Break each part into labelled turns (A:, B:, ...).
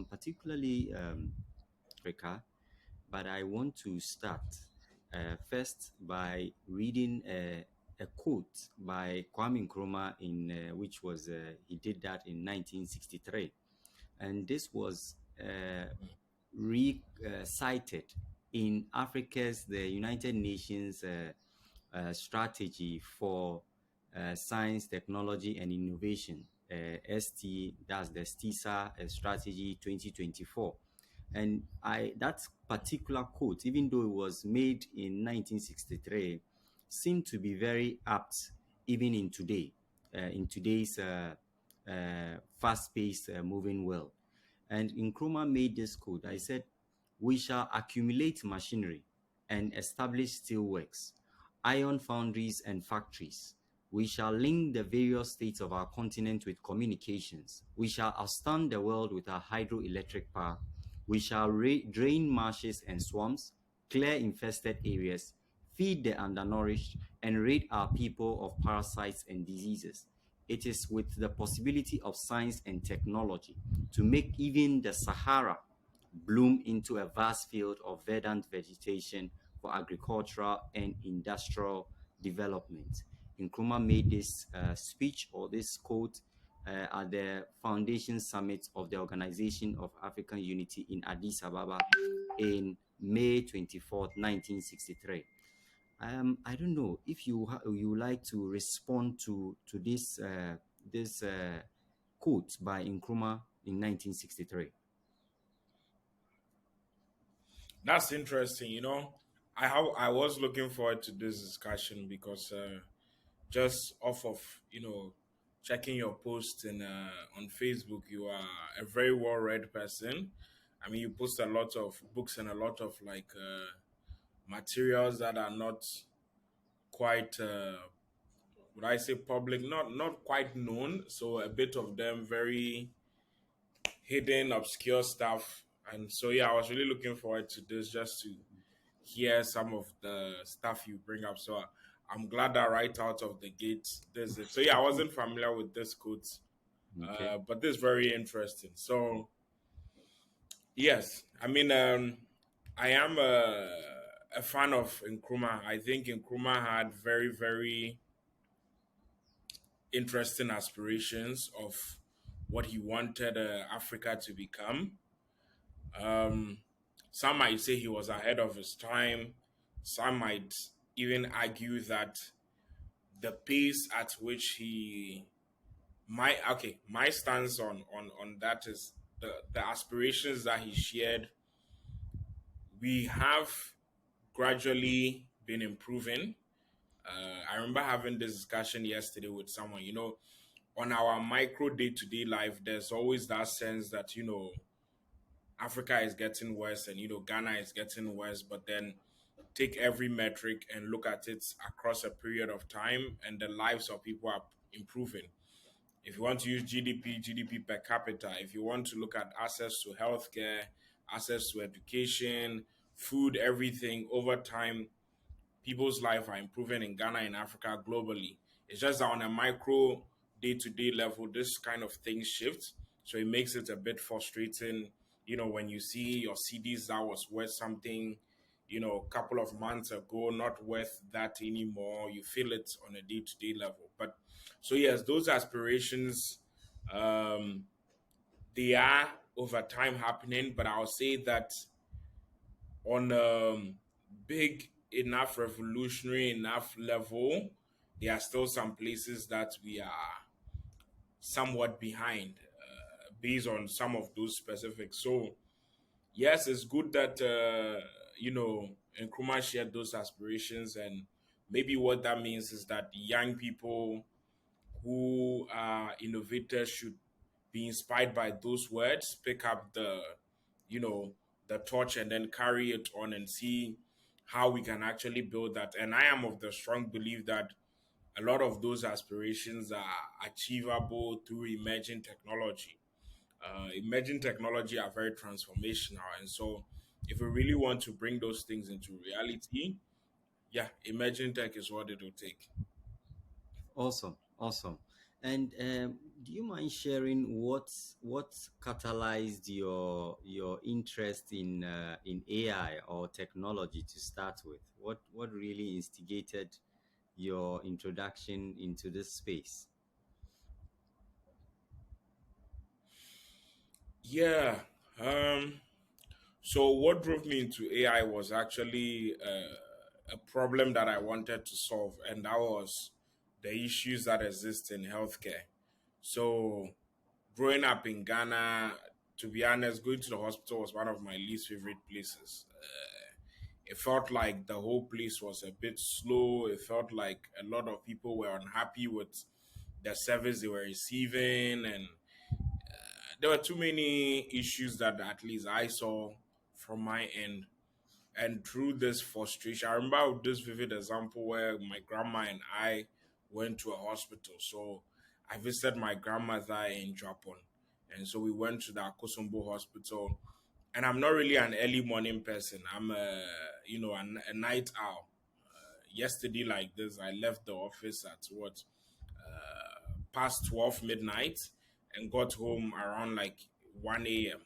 A: particularly Rika, but I want to start first by reading a quote by Kwame Nkrumah which was he did that in 1963, and this was recited in the United Nations strategy for science, technology, and innovation. That's the STISA strategy 2024. And that particular quote, even though it was made in 1963, seemed to be very apt even in today's fast-paced moving world. And Nkrumah made this quote. I said, "We shall accumulate machinery and establish steelworks, iron foundries and factories. We shall link the various states of our continent with communications. We shall outstun the world with our hydroelectric power. We shall drain marshes and swamps, clear infested areas, feed the undernourished, and rid our people of parasites and diseases. It is with the possibility of science and technology to make even the Sahara bloom into a vast field of verdant vegetation for agricultural and industrial development." Nkrumah made this speech or this quote at the Foundation Summit of the Organization of African Unity in Addis Ababa in May 24th, 1963. I don't know if you would like to respond to this quote by Nkrumah in 1963.
B: That's interesting. I was looking forward to this discussion because just off of checking your post on Facebook, you are a very well read person. I mean, you post a lot of books and a lot of materials that are not quite would I say public, not quite known. So a bit of them very hidden, obscure stuff. And so yeah, I was really looking forward to this just to hear some of the stuff you bring up. So I'm glad that right out of the gate, there's it. So yeah, I wasn't familiar with this quote,
A: Okay.
B: but this is very interesting. So yes, I mean, I am a fan of Nkrumah. I think Nkrumah had very, very interesting aspirations of what he wanted Africa to become. Um, some might say he was ahead of his time. Some might even argue that the pace at which my stance on that is the aspirations that he shared. We have gradually been improving. I remember having this discussion yesterday with someone. On our micro day to day life, there's always that sense that Africa is getting worse and Ghana is getting worse, but then take every metric and look at it across a period of time and the lives of people are improving. If you want to use GDP per capita, if you want to look at access to healthcare, access to education, food, everything over time, people's life are improving in Ghana, in Africa, globally. It's just that on a micro day-to-day level, this kind of thing shifts. So it makes it a bit frustrating, when you see your CDs that was worth something, a couple of months ago, not worth that anymore. You feel it on a day-to-day level. But so yes, those aspirations, they are over time happening, but I'll say that on big enough, revolutionary enough level, there are still some places that we are somewhat behind based on some of those specifics. So, yes, it's good that, Nkrumah shared those aspirations. And maybe what that means is that young people who are innovators should be inspired by those words, pick up you know, the torch and then carry it on and see how we can actually build that. And I am of the strong belief that a lot of those aspirations are achievable through emerging technology. Emerging technology are very transformational. And so if we really want to bring those things into reality, yeah, emerging tech is what it will take.
A: Awesome. And Do you mind sharing what catalyzed your interest in AI or technology to start with? What really instigated your introduction into this space?
B: Yeah. Um, so what drove me into AI was actually a problem that I wanted to solve, and that was the issues that exist in healthcare. So growing up in Ghana, to be honest, going to the hospital was one of my least favorite places. It felt like the whole place was a bit slow. It felt like a lot of people were unhappy with the service they were receiving, and there were too many issues that at least I saw from my end. And through this frustration, I remember this vivid example where my grandma and I went to a hospital. So I visited my grandmother in Japan. And so we went to the Akosombo hospital. And I'm not really an early morning person. I'm a night owl. Yesterday, like this, I left the office at what past 12 midnight and got home around like 1 a.m.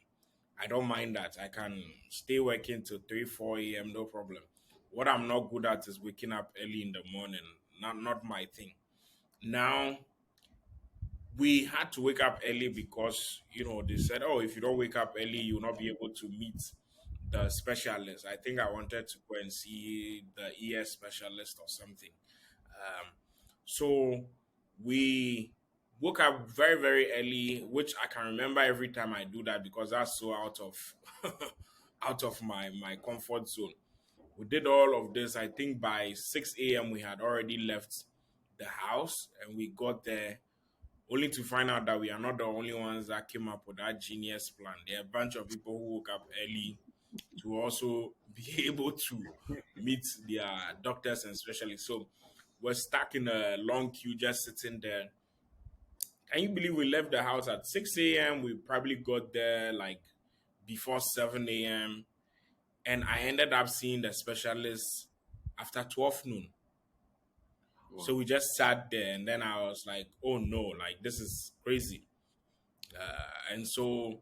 B: I don't mind that. I can stay working till 3, 4 a.m. No problem. What I'm not good at is waking up early in the morning. Not my thing. Now we had to wake up early because they said, oh, if you don't wake up early, you'll not be able to meet the specialist. I think I wanted to go and see the ES specialist or something. So we woke up very, very early, which I can remember every time I do that because that's so out of out of my comfort zone. We did all of this. I think by 6 a.m. we had already left the house and we got there only to find out that we are not the only ones that came up with that genius plan. There are a bunch of people who woke up early to also be able to meet their doctors and specialists. So we're stuck in a long queue just sitting there. Can you believe we left the house at 6 a.m.? We probably got there like before 7 a.m. And I ended up seeing the specialist after 12 noon. So
A: Wow.
B: we just sat there and then I was like, oh no, like this is crazy. And so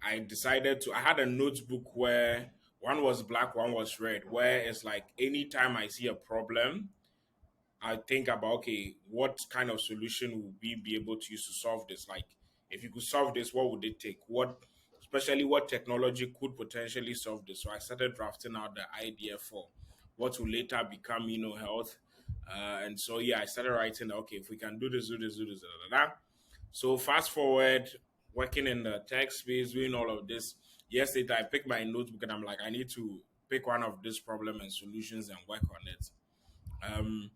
B: I decided to, I had a notebook where one was black, one was red, where it's like anytime I see a problem, I think about, okay, what kind of solution would we be able to use to solve this? Like, if you could solve this, what would it take? Especially what technology could potentially solve this? So I started drafting out the idea for what will later become, health. And so, yeah, I started writing, okay, if we can do this, do this, do this, da, da, da. So fast forward, working in the tech space, doing all of this. Yesterday, I picked my notebook and I'm like, I need to pick one of this problem and solutions and work on it. Um,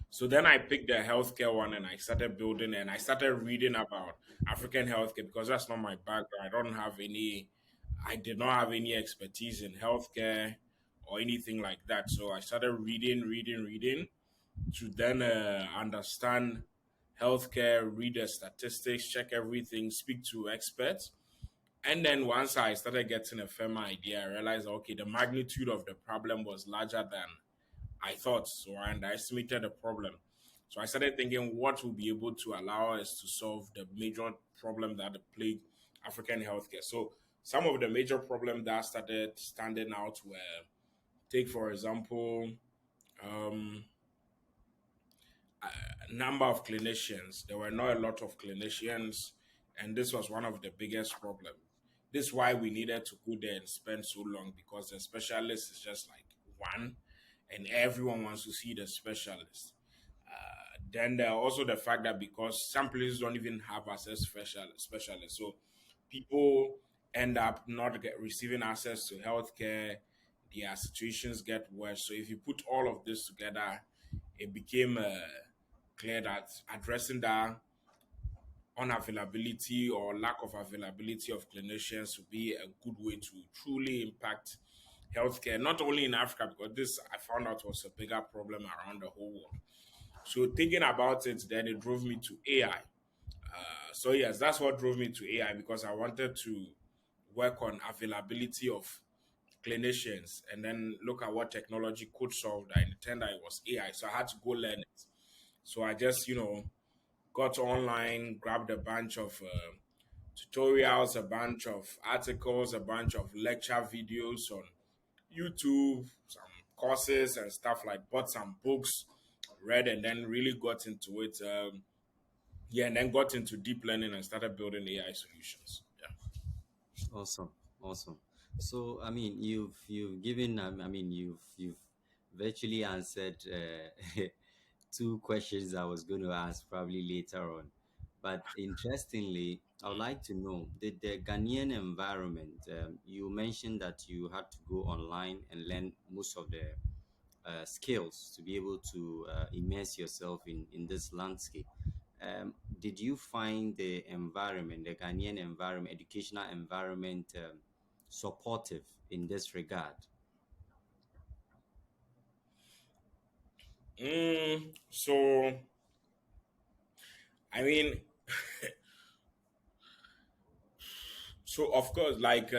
B: so then I picked the healthcare one and I started building and I started reading about African healthcare because that's not my background. I did not have any expertise in healthcare or anything like that. So I started reading to then understand healthcare, read the statistics, check everything, speak to experts. And then once I started getting a firm idea, I realized, okay, the magnitude of the problem was larger than I thought. So I underestimated the problem. So I started thinking what will be able to allow us to solve the major problem that plague African healthcare. So some of the major problems that started standing out were, take for example, um, number of clinicians. There were not a lot of clinicians, and this was one of the biggest problems. This is why we needed to go there and spend so long because the specialist is just like one, and everyone wants to see the specialist. Then there are also the fact that because some places don't even have access to specialists, so people end up not receiving access to healthcare. Their situations get worse. So if you put all of this together, it became clear that addressing the unavailability or lack of availability of clinicians would be a good way to truly impact healthcare, not only in Africa, because this I found out was a bigger problem around the whole world. So thinking about it, then it drove me to AI. So yes, that's what drove me to AI because I wanted to work on availability of clinicians and then look at what technology could solve that. And it turned out it was AI. So I had to go learn it. So I just, got online, grabbed a bunch of tutorials, a bunch of articles, a bunch of lecture videos on YouTube, some courses and stuff like bought some books, read, and then really got into it. Yeah, and then got into deep learning and started building AI solutions. Yeah.
A: Awesome, awesome. So, I mean, you've given, I mean, you've virtually answered two questions I was going to ask probably later on. But interestingly, I would like to know the Ghanaian environment. You mentioned that you had to go online and learn most of the skills to be able to immerse yourself in this landscape. Did you find the environment, the Ghanaian environment, educational environment, supportive in this regard?
B: So, I mean, so of course, like,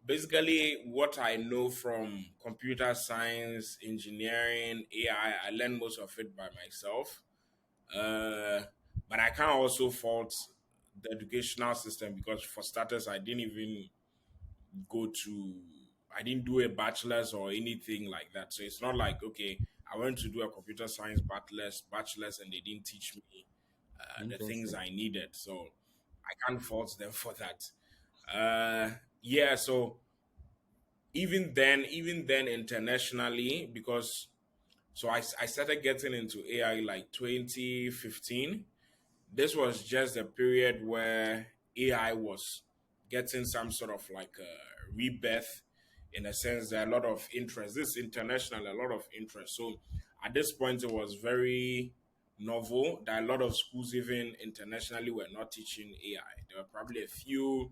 B: basically what I know from computer science, engineering, AI, I learned most of it by myself. Uh, but I can't also fault the educational system because, for starters, go to, I didn't do a bachelor's or anything like that. So it's not like, okay, I went to do a computer science bachelor's, and they didn't teach me the things
A: Interesting.
B: I needed. So I can't fault them for that. Yeah, so even then internationally, because I started getting into AI like 2015. This was just a period where AI was getting some sort of like a rebirth, in a sense that a lot of interest. This is international, a lot of interest. So at this point, it was very novel that a lot of schools, even internationally, were not teaching AI. There were probably a few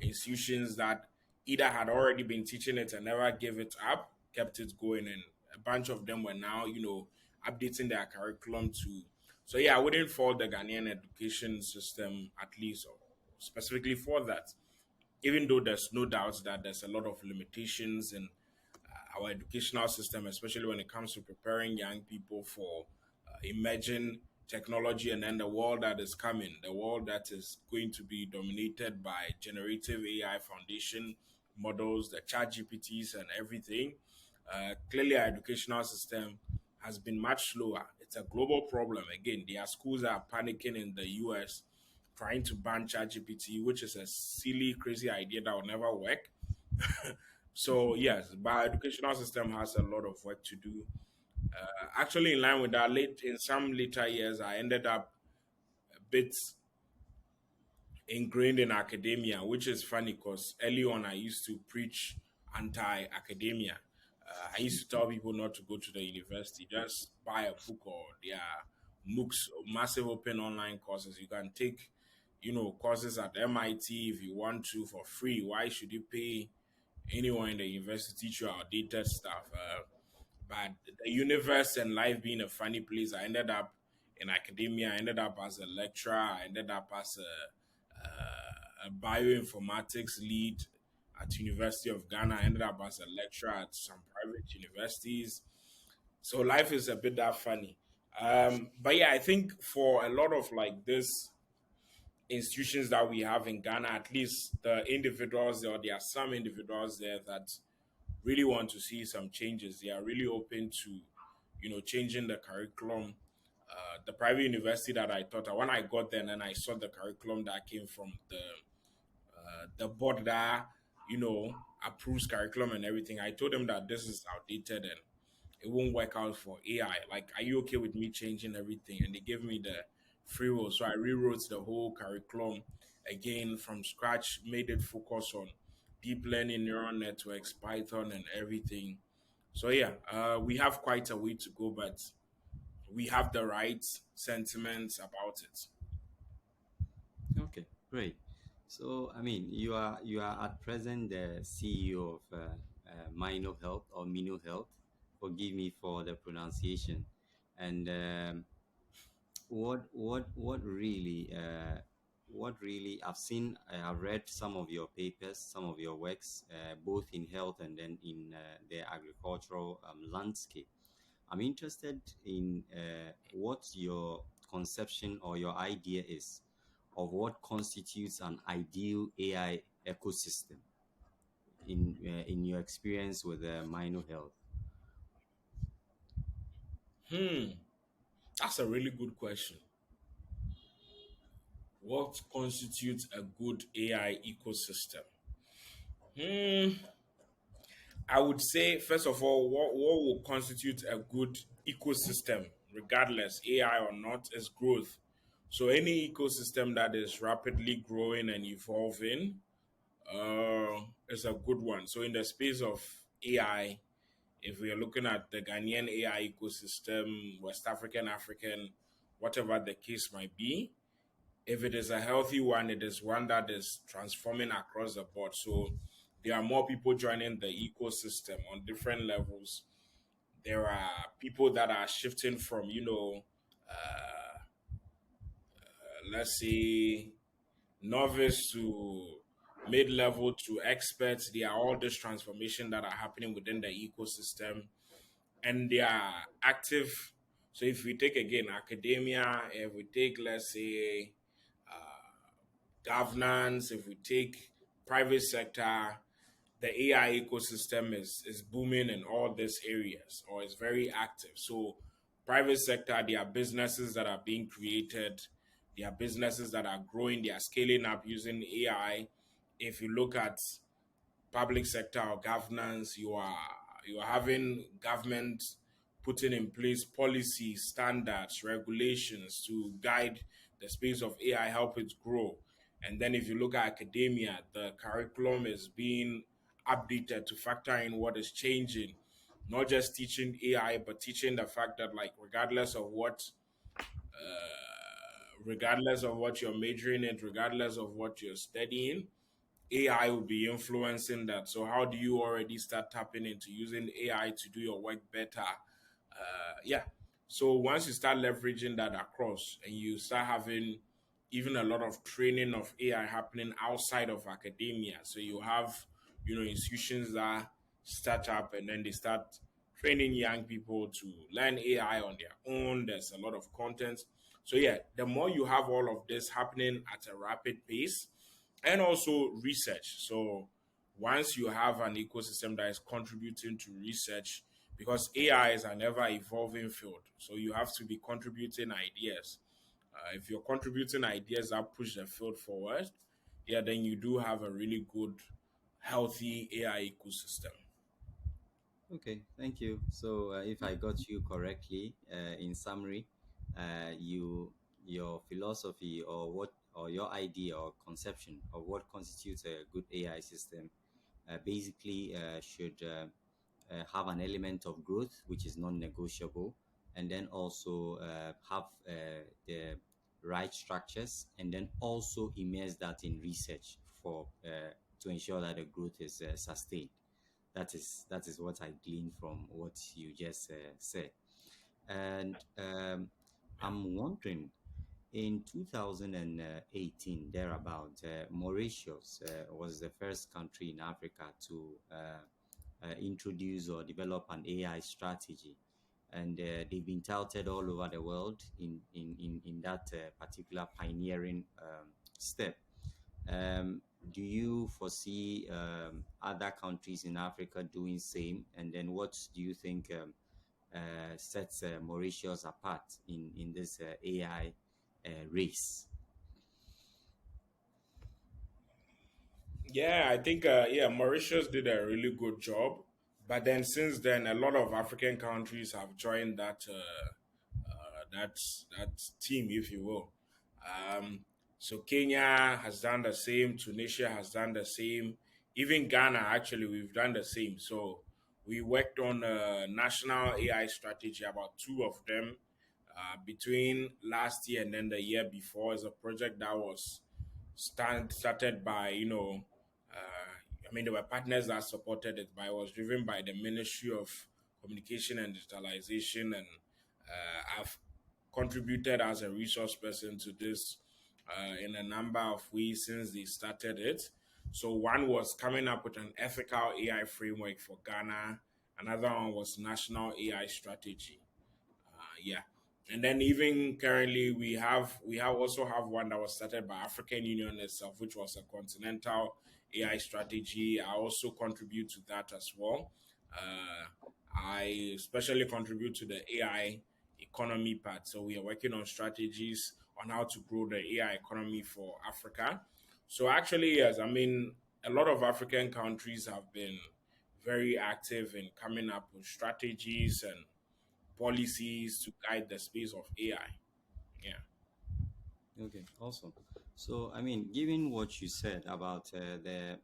B: institutions that either had already been teaching it and never gave it up, kept it going, and a bunch of them were now, updating their curriculum to. So yeah, I wouldn't fault the Ghanaian education system, at least, or specifically for that. Even though there's no doubt that there's a lot of limitations in our educational system, especially when it comes to preparing young people for emerging technology, and then the world that is coming, the world that is going to be dominated by generative AI foundation models, the chat GPTs and everything. Clearly, our educational system has been much slower. It's a global problem. Again, there are schools that are panicking in the US trying to ban ChatGPT, which is a silly, crazy idea that will never work. So yes, but our educational system has a lot of work to do. Actually, in line with that, late in some later years, I ended up a bit ingrained in academia, which is funny because early on I used to preach anti-academia. I used to tell people not to go to the university, just buy a book or their MOOCs, massive open online courses. You can take, courses at MIT if you want to for free. Why should you pay anyone in the university to teach you outdated stuff? But the universe and life being a funny place, I ended up in academia. I ended up as a lecturer. I ended up as a bioinformatics lead at University of Ghana. I ended up as a lecturer at some private universities. So life is a bit that funny. But yeah, I think for a lot of like this institutions that we have in Ghana, at least the individuals there, or there are some individuals there that really want to see some changes. They are really open to, changing the curriculum. The private university that I taught at, when I got there and then I saw the curriculum that came from the board that, approves curriculum and everything, I told them that this is outdated and it won't work out for AI. Like, are you okay with me changing everything? And they gave me the free will. So I rewrote the whole curriculum again from scratch, made it focus on deep learning, neural networks, Python, and everything. So yeah, we have quite a way to go, but we have the right sentiments about it.
A: Okay, great. So, I mean, you are at present the CEO of MinoHealth or MinoHealth. Forgive me for the pronunciation. And what really I've seen, I've read some of your papers, some of your works, both in health and then in the agricultural landscape. I'm interested in what your conception or your idea is of what constitutes an ideal AI ecosystem in your experience with MinoHealth.
B: Hmm, that's a really good question. What constitutes a good AI ecosystem? Hmm, I would say, first of all, what will constitute a good ecosystem, regardless AI or not, is growth. So any ecosystem that is rapidly growing and evolving is a good one. So in the space of AI, if we are looking at the Ghanaian AI ecosystem, West African, African, whatever the case might be, if it is a healthy one, it is one that is transforming across the board. So there are more people joining the ecosystem on different levels. There are people that are shifting from, let's say, novice to mid level to experts. There are all this transformation that are happening within the ecosystem, and they are active. So if we take again academia, if we take, let's say, governance, if we take private sector, the AI ecosystem is booming in all these areas, or is very active. So private sector, there are businesses that are being created, there are businesses that are growing, they are scaling up using AI. If you look at public sector or governance, you are having government putting in place policies, standards, regulations to guide the space of AI, help it grow. And then if you look at academia, the curriculum is being updated to factor in what is changing. Not just teaching AI, but teaching the fact that, like, regardless of what you're majoring in, regardless of what you're studying, AI will be influencing that. So how do you already start tapping into using AI to do your work better? Yeah. So once you start leveraging that across, and you start having even a lot of training of AI happening outside of academia, so you have, institutions that start up and then they start training young people to learn AI on their own. There's a lot of content. So yeah, the more you have all of this happening at a rapid pace, and also research. So once you have an ecosystem that is contributing to research, because AI is an ever evolving field, so you have to be contributing ideas. If you're contributing ideas that push the field forward, yeah, then you do have a really good, healthy AI ecosystem.
A: Okay, thank you. So, if I got you correctly, in summary, your philosophy or your idea or conception of what constitutes a good AI system basically should have an element of growth, which is non-negotiable, and then also have the right structures, and then also immerse that in research for to ensure that the growth is sustained. That is what I gleaned from what you just said. And I'm wondering, in 2018, thereabout, Mauritius was the first country in Africa to introduce or develop an AI strategy. And they've been touted all over the world in that particular pioneering step. Do you foresee other countries in Africa doing same? And then what do you think sets Mauritius apart in this AI race?
B: Yeah, I think Mauritius did a really good job. But then since then, a lot of African countries have joined that team, if you will. Um, so Kenya has done the same. Tunisia has done the same. Even Ghana, actually, we've done the same. So we worked on a national AI strategy, about two of them, between last year and then the year before. Is a project that was started by, I mean, there were partners that supported it, but it was driven by the Ministry of Communication and Digitalization, and I've contributed as a resource person to this in a number of ways since they started it. So one was coming up with an ethical AI framework for Ghana. Another one was national AI strategy. Yeah. And then even currently we have also have one that was started by African Union itself, which was a continental AI strategy. I also contribute to that as well. Uh, I especially contribute to the AI economy part. So we are working on strategies on how to grow the AI economy for Africa. So actually, yes, I mean a lot of African countries have been very active in coming up with strategies and policies to guide the space of AI. Yeah.
A: Okay, awesome. So, I mean, given what you said about the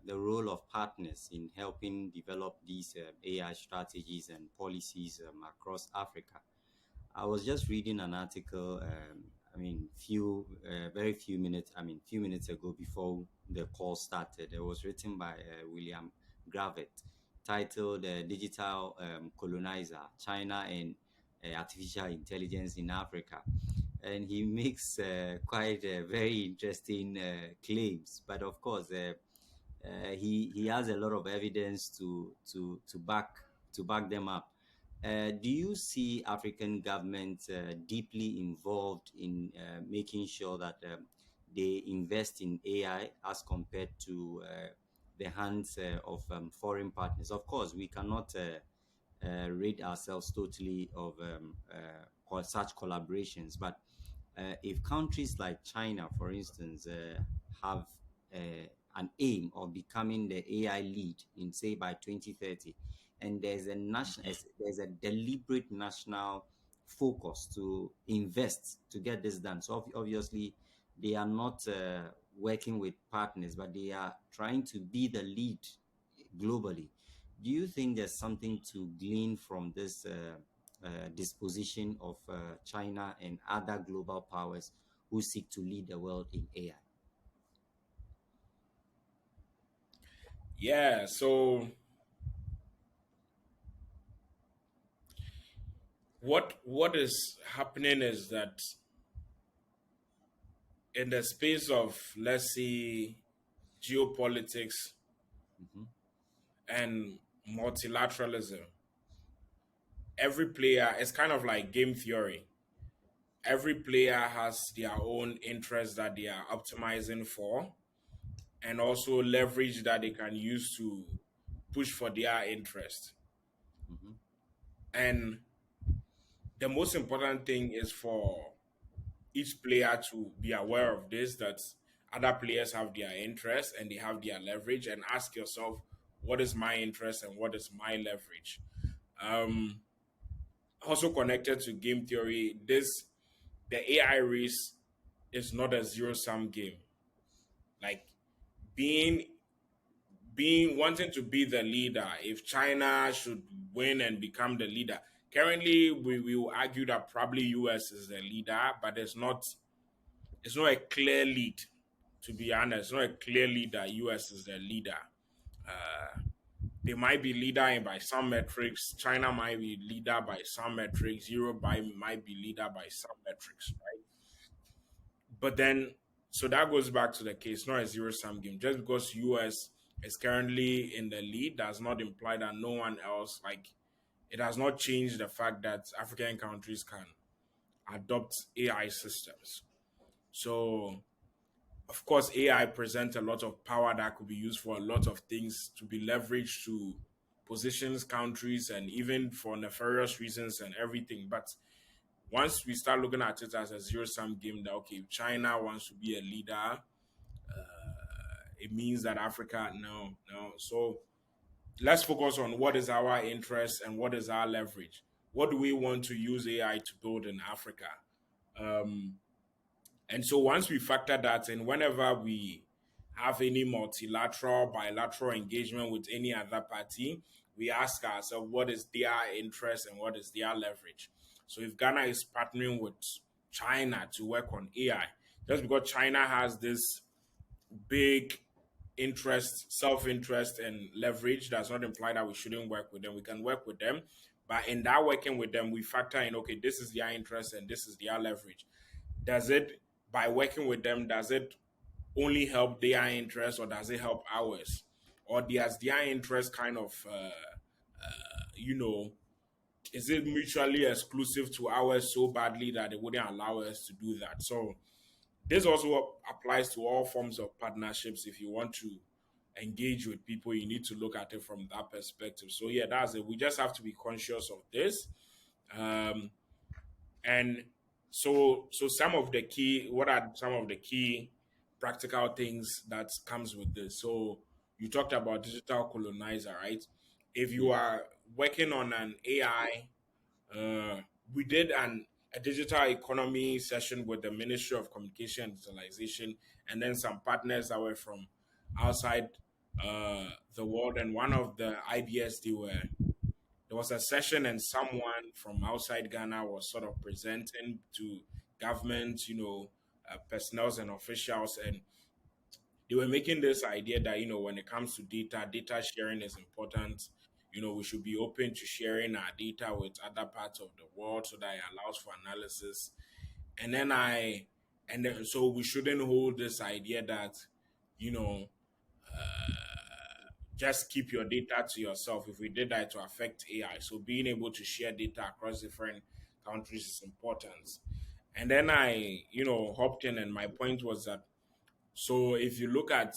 A: role of partners in helping develop these AI strategies and policies across Africa, I was just reading an article. I mean, very few minutes. I mean, few minutes ago before the call started. It was written by William Gravett, titled "Digital Colonizer: China and Artificial Intelligence in Africa," and he makes quite very interesting claims. But of course, he has a lot of evidence to back them up. Do you see African governments deeply involved in making sure that they invest in AI as compared to the hands of foreign partners? Of course, we cannot rid ourselves totally of such collaborations, but if countries like China, for instance, have an aim of becoming the AI lead in, say, by 2030, and there's a deliberate national focus to invest to get this done. So obviously, they are not working with partners, but they are trying to be the lead globally. Do you think there's something to glean from this disposition of China and other global powers who seek to lead the world in AI?
B: Yeah. So what is happening is that in the space of, let's say, geopolitics
A: Hmm.
B: and multilateralism, every player is kind of like game theory. Every player has their own interests that they are optimizing for, and also leverage that they can use to push for their interest.
A: Hmm.
B: And the most important thing is for each player to be aware of this, that other players have their interests and they have their leverage, and ask yourself, what is my interest and what is my leverage? Um, Also connected to game theory, the AI race is not a zero sum game. Like being being wanting to be the leader, if China should win and become the leader, currently we will argue that probably US is the leader, but it's not a clear lead. To be honest, it's not a clear lead that US is the leader. Uh, they might be leader by some metrics. China might be leader by some metrics. Europe might be leader by some metrics, right? But then, so that goes back to the case, not a zero sum game. Just because US is currently in the lead does not imply that no one else, like, it has not changed the fact that African countries can adopt AI systems. So, of course, AI presents a lot of power that could be used for a lot of things, to be leveraged to positions countries and even for nefarious reasons and everything. But once we start looking at it as a zero sum game, that okay, if China wants to be a leader, it means that Africa, no, no. So let's focus on what is our interest and what is our leverage. What do we want to use AI to build in Africa? Um, And so once we factor that in, whenever we have any multilateral, bilateral engagement with any other party, we ask ourselves what is their interest and what is their leverage. So if Ghana is partnering with China to work on AI, just because China has this big interest, self-interest, and leverage does not imply that we shouldn't work with them. We can work with them. But in that working with them, we factor in, okay, this is their interest and this is their leverage. Does it, by working with them, does it only help their interest or does it help ours? Or does their interest kind of, you know, is it mutually exclusive to ours so badly that they wouldn't allow us to do that? So this also applies to all forms of partnerships. If you want to engage with people, you need to look at it from that perspective. So yeah, that's it. We just have to be conscious of this. Um, and so some of the key, what are some of the key practical things that comes with this? So you talked about digital colonizer, right? If you
A: Yeah.
B: are working on an AI, uh, we did a digital economy session with the Ministry of Communication and Digitalization, and then some partners that were from outside the world. And one of the ideas there was a session, and someone from outside Ghana was sort of presenting to government, personnel and officials, and they were making this idea that when it comes to data sharing is important. We should be open to sharing our data with other parts of the world so that it allows for analysis. And then so we shouldn't hold this idea that you know just keep your data to yourself. If we did that, to affect AI, so being able to share data across different countries is important. And then I hopped in, and my point was that, so if you look at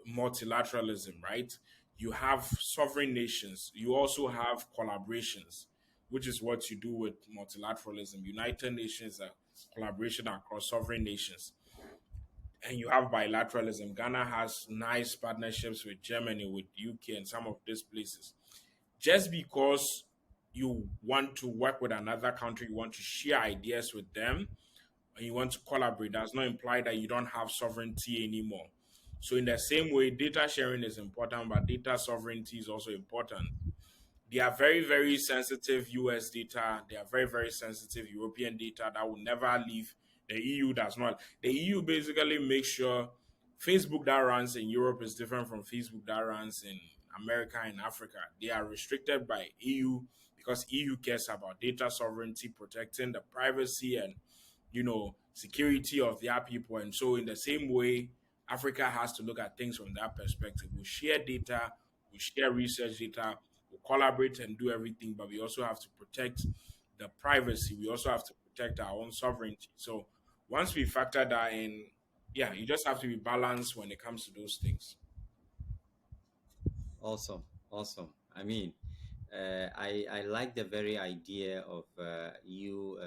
B: multilateralism, right? You have sovereign nations. You also have collaborations, which is what you do with multilateralism. United Nations are collaboration across sovereign nations. And you have bilateralism. Ghana has nice partnerships with Germany, with UK, and some of these places. Just because you want to work with another country, you want to share ideas with them, and you want to collaborate, does not imply that you don't have sovereignty anymore. So, in the same way, data sharing is important, but data sovereignty is also important. They are very, very sensitive US data. They are very, very sensitive European data that will never leave. The EU does not. The EU basically makes sure Facebook that runs in Europe is different from Facebook that runs in America and Africa. They are restricted by EU because EU cares about data sovereignty, protecting the privacy and security of their people. And so, in the same way, Africa has to look at things from that perspective. We share data, we share research data, we collaborate and do everything, but we also have to protect the privacy. We also have to protect our own sovereignty. So, once we factor that in, yeah, you just have to be balanced when it comes to those things.
A: Awesome, awesome. I mean, I like the very idea of you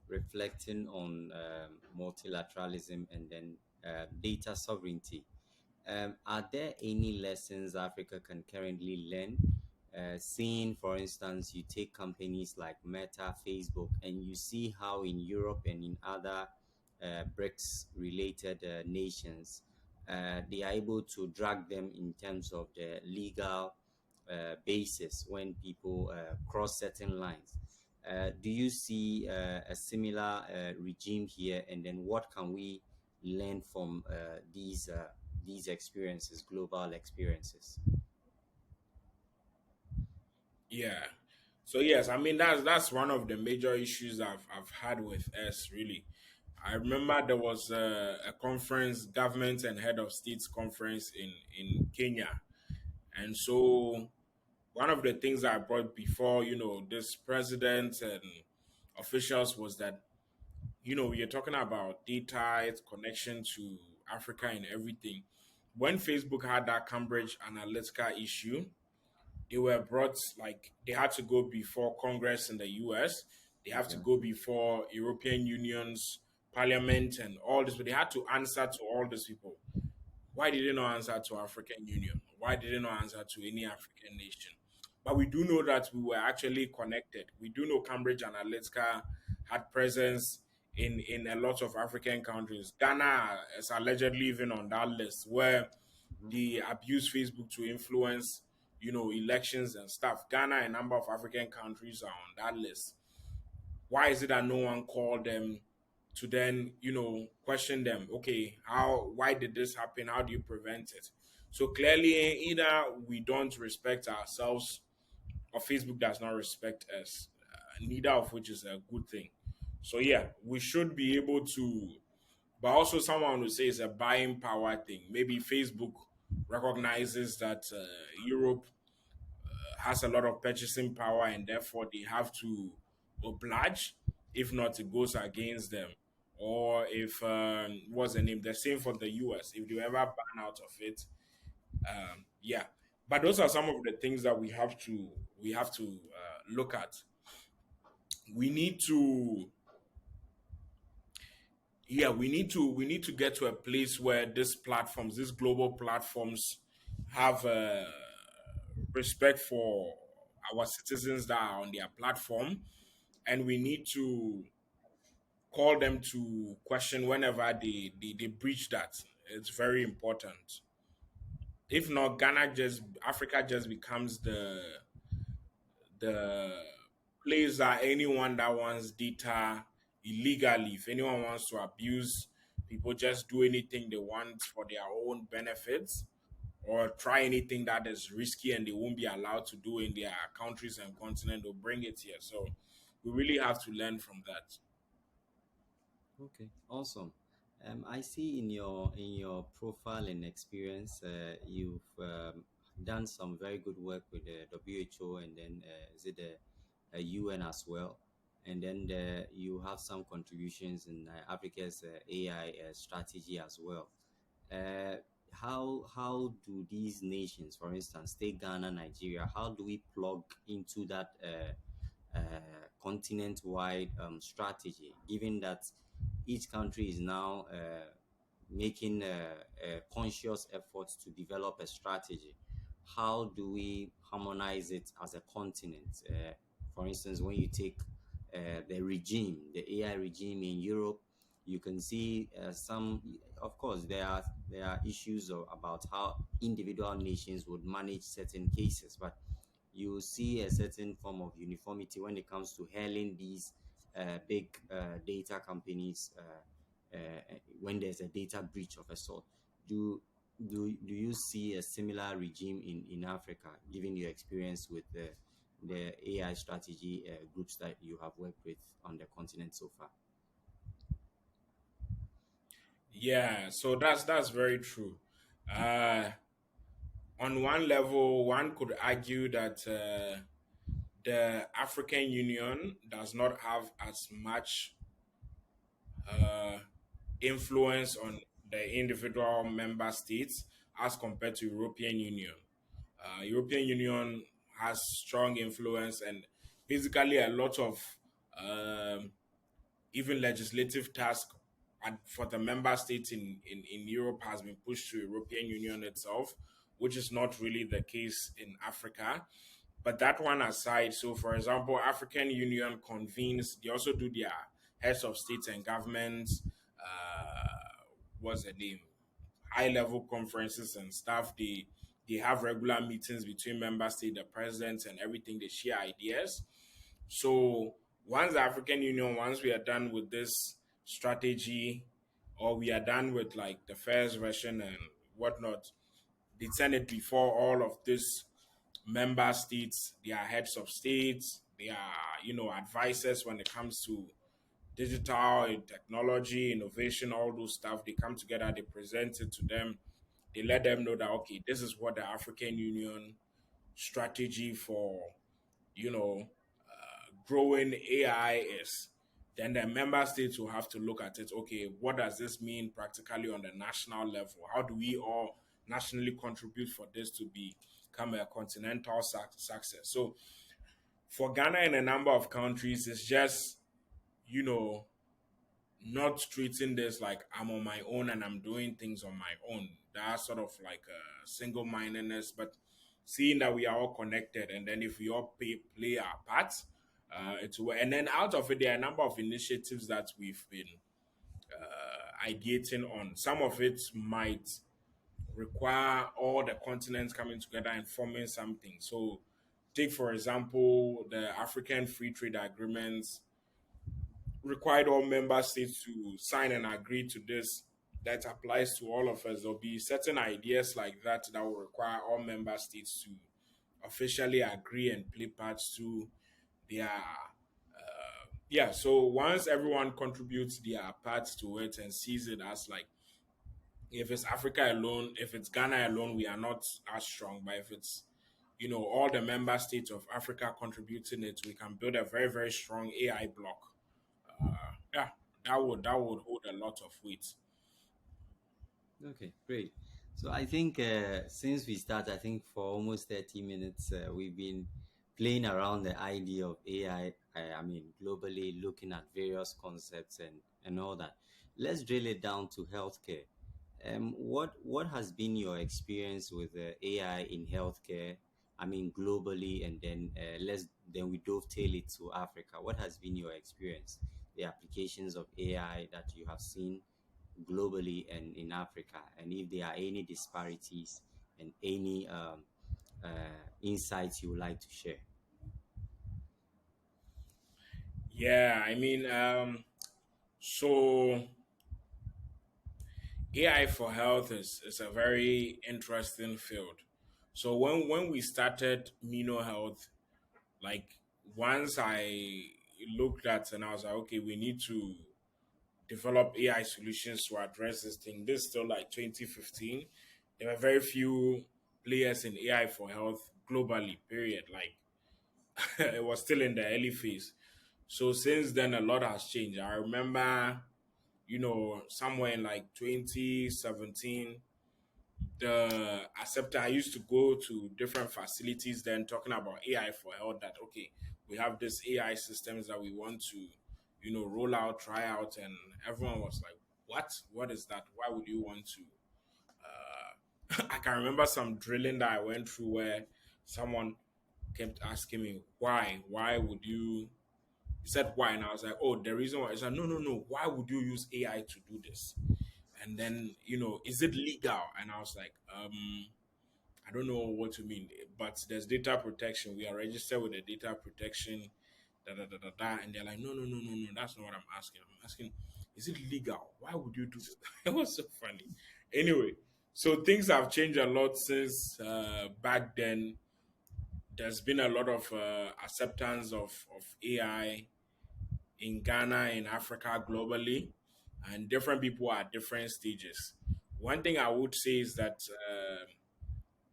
A: reflecting on multilateralism and then data sovereignty. Are there any lessons Africa can currently learn? Seeing, for instance, you take companies like Meta, Facebook, and you see how in Europe and in other BRICS related nations, they are able to drag them in terms of the legal basis when people cross certain lines. Do you see a similar regime here? And then what can we learn from these experiences, global experiences?
B: Yeah. So yes, I mean that's one of the major issues I've had with us really. I remember there was a conference, government and head of states conference in Kenya, and so one of the things I brought before this president and officials was that we are talking about data, its connection to Africa and everything. When Facebook had that Cambridge Analytica issue, they were brought, like, they had to go before Congress in the US. They have to
A: Yeah.
B: go before European Union's parliament and all this, but they had to answer to all these people. Why did they not answer to African Union? Why did they not answer to any African nation? But we do know that we were actually connected. We do know Cambridge Analytica had presence in a lot of African countries. Ghana is allegedly even on that list where
A: Mhm.
B: they abuse Facebook to influence, elections and stuff. Ghana and a number of African countries are on that list. Why is it that no one called them to then, question them? Okay, why did this happen? How do you prevent it? So clearly, either we don't respect ourselves or Facebook does not respect us, neither of which is a good thing. So yeah, we should be able to, but also someone would say it's a buying power thing. Maybe Facebook recognizes that Europe has a lot of purchasing power, and therefore they have to oblige. If not, it goes against them. Or if what's the name? The same for the US. If they ever ban out of it, yeah. But those are some of the things that we have to look at. We need to we need to get to a place where these global platforms have respect for our citizens that are on their platform, and we need to call them to question whenever they breach that. It's very important. If not, Africa just becomes the place that anyone that wants data illegally, if anyone wants to abuse people, just do anything they want for their own benefits, or try anything that is risky and they won't be allowed to do in their countries and continent, they'll bring it here. So we really have to learn from that.
A: Okay, awesome. I see in your profile and experience, you've done some very good work with the WHO, and then is it the UN as well, and then you have some contributions in Africa's AI strategy as well. Uh, how do these nations, for instance, take Ghana, Nigeria, how do we plug into that continent-wide strategy, given that each country is now making a conscious efforts to develop a strategy? How do we harmonize it as a continent? For instance, when you take the regime, the AI regime in Europe, you can see some. Of course, there are issues about how individual nations would manage certain cases, but you see a certain form of uniformity when it comes to hailing these big data companies when there's a data breach of a sort. Do do you see a similar regime in Africa, given your experience with the AI strategy groups that you have worked with on the continent so far?
B: Yeah, so that's very true. Uh, on one level, one could argue that the African Union does not have as much uh, influence on the individual member states as compared to European Union. European Union has strong influence, and basically a lot of um, even legislative task for the member states in Europe has been pushed to European Union itself, which is not really the case in Africa. But that one aside, so for example, African Union convenes, they also do their heads of states and governments, what's the name? High level conferences and stuff. They have regular meetings between member state, the presidents and everything. They share ideas. So once we are done with this strategy, or we are done with like the first version and whatnot, they send it before all of this member states, their heads of states, their advisors when it comes to digital technology, innovation, all those stuff. They come together, they present it to them, they let them know that okay, this is what the African Union strategy for you know growing AI is. Then the member states will have to look at it. Okay, what does this mean practically on the national level? How do we all nationally contribute for this to become a continental success? So for Ghana and a number of countries, it's just you know not treating this like I'm on my own and I'm doing things on my own. That's sort of like a single mindedness, but seeing that we are all connected, and then if we all play our part, and then out of it, there are a number of initiatives that we've been ideating on. Some of it might require all the continents coming together and forming something. So, take for example the African Free Trade Agreements required all member states to sign and agree to this. That applies to all of us. There'll be certain ideas like that that will require all member states to officially agree and play parts to their yeah. So once everyone contributes their parts to it and sees it as like, if it's Africa alone, if it's Ghana alone, we are not as strong. But if it's all the member states of Africa contributing it, we can build a very, very strong AI block. Yeah, that would hold a lot of weight.
A: Okay, great. So I think since we start, I think for almost 30 minutes, we've been playing around the idea of AI. I mean, globally looking at various concepts and all that. Let's drill it down to healthcare. What has been your experience with AI in healthcare? I mean, globally, and then then we dovetail it to Africa. What has been your experience? The applications of AI that you have seen globally and in Africa, and if there are any disparities and any insights you would like to share.
B: Yeah, I mean, so AI for health is a very interesting field. So when we started MinoHealth, like once I looked at and I was like, okay, we need to develop AI solutions to address this thing. This is still like 2015. There were very few players in AI for health globally, period. Like it was still in the early phase. So since then, a lot has changed. I remember, somewhere in like 2017, the acceptor, I used to go to different facilities then talking about AI for health that, okay, we have this AI systems that we want to, roll out, try out. And everyone was like, what is that? Why would you want to? I can remember some drilling that I went through where someone kept asking me, why would you? He said why, and I was like, oh, the reason why. He said, no, no, no. Why would you use AI to do this? And then, is it legal? And I was like, I don't know what you mean, but there's data protection. We are registered with the data protection, da da da da da. And they're like, no, no, no, no, no. That's not what I'm asking. I'm asking, is it legal? Why would you do this? It was so funny. Anyway, so things have changed a lot since back then. There's been a lot of acceptance of AI in Ghana, in Africa, globally, and different people are at different stages. One thing I would say is that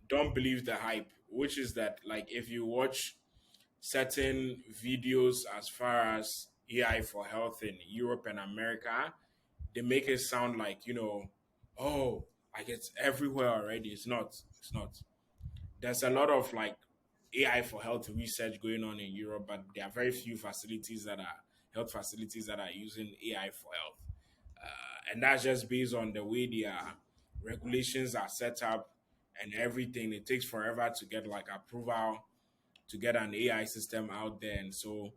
B: don't believe the hype, which is that, like, if you watch certain videos as far as AI for health in Europe and America, they make it sound like, oh, like it's everywhere already. It's not. It's not. There's a lot of like AI for health research going on in Europe, but there are very few facilities that are health facilities that are using AI for health. And that's just based on the way their regulations are set up and everything. It takes forever to get like approval to get an AI system out there. And so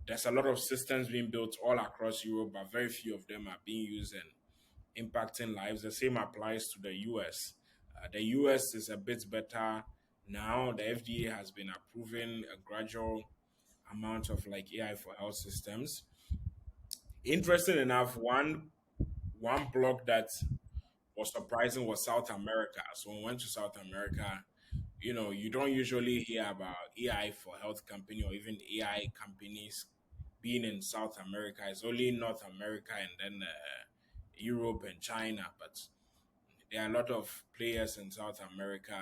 B: there's a lot of systems being built all across Europe, but very few of them are being used and impacting lives. The same applies to the US. The US is a bit better now. The FDA has been approving a gradual amount of like AI for health systems. Interesting enough, one block that was surprising was South America. So when we went to South America, you don't usually hear about AI for health company or even AI companies being in South America. It's only North America and then Europe and China. But there are a lot of players in South America.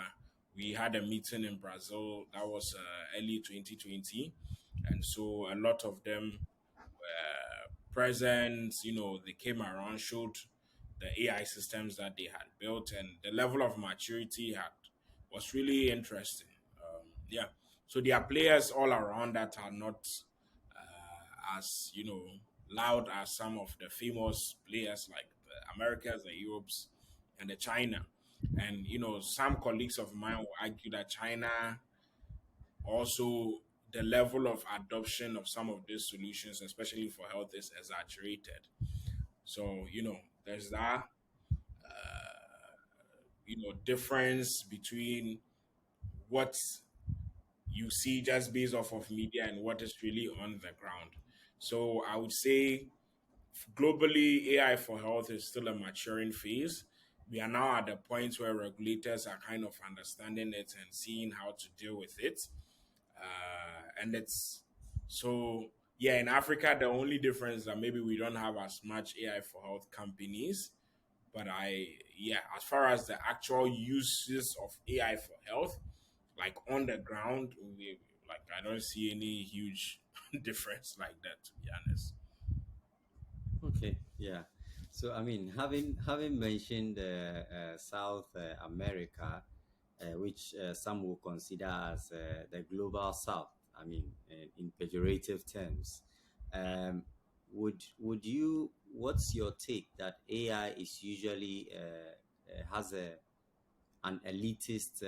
B: We had a meeting in Brazil that was early 2020, and so a lot of them present. They came around, showed the AI systems that they had built, and the level of maturity had was really interesting. Yeah, so there are players all around that are not as loud as some of the famous players like the Americas, the Europes, and the China. And some colleagues of mine will argue that China also, the level of adoption of some of these solutions, especially for health, is exaggerated. So there's that difference between what you see just based off of media and what is really on the ground. So I would say globally, AI for health is still a maturing phase. We are now at the point where regulators are kind of understanding it and seeing how to deal with it. And it's so, yeah, in Africa, the only difference is that maybe we don't have as much AI for health companies. But yeah, as far as the actual uses of AI for health, like on the ground, like I don't see any huge difference like that, to be honest.
A: Okay, yeah. So I mean, having mentioned South America, which some will consider as the global South. I mean, in pejorative terms, um, would you? What's your take that AI is usually has an elitist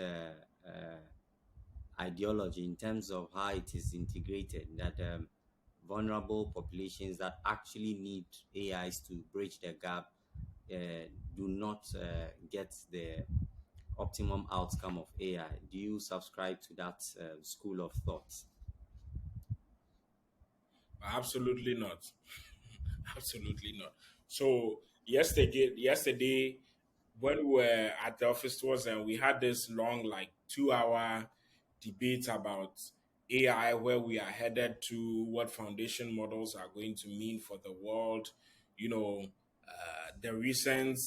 A: ideology in terms of how it is integrated? That vulnerable populations that actually need AIs to bridge the gap do not get the optimum outcome of AI. Do you subscribe to that school of thought?
B: Absolutely not. Absolutely not. So yesterday when we were at the office towards and we had this long, like 2 hour debate about AI, where we are headed to, what foundation models are going to mean for the world, the recent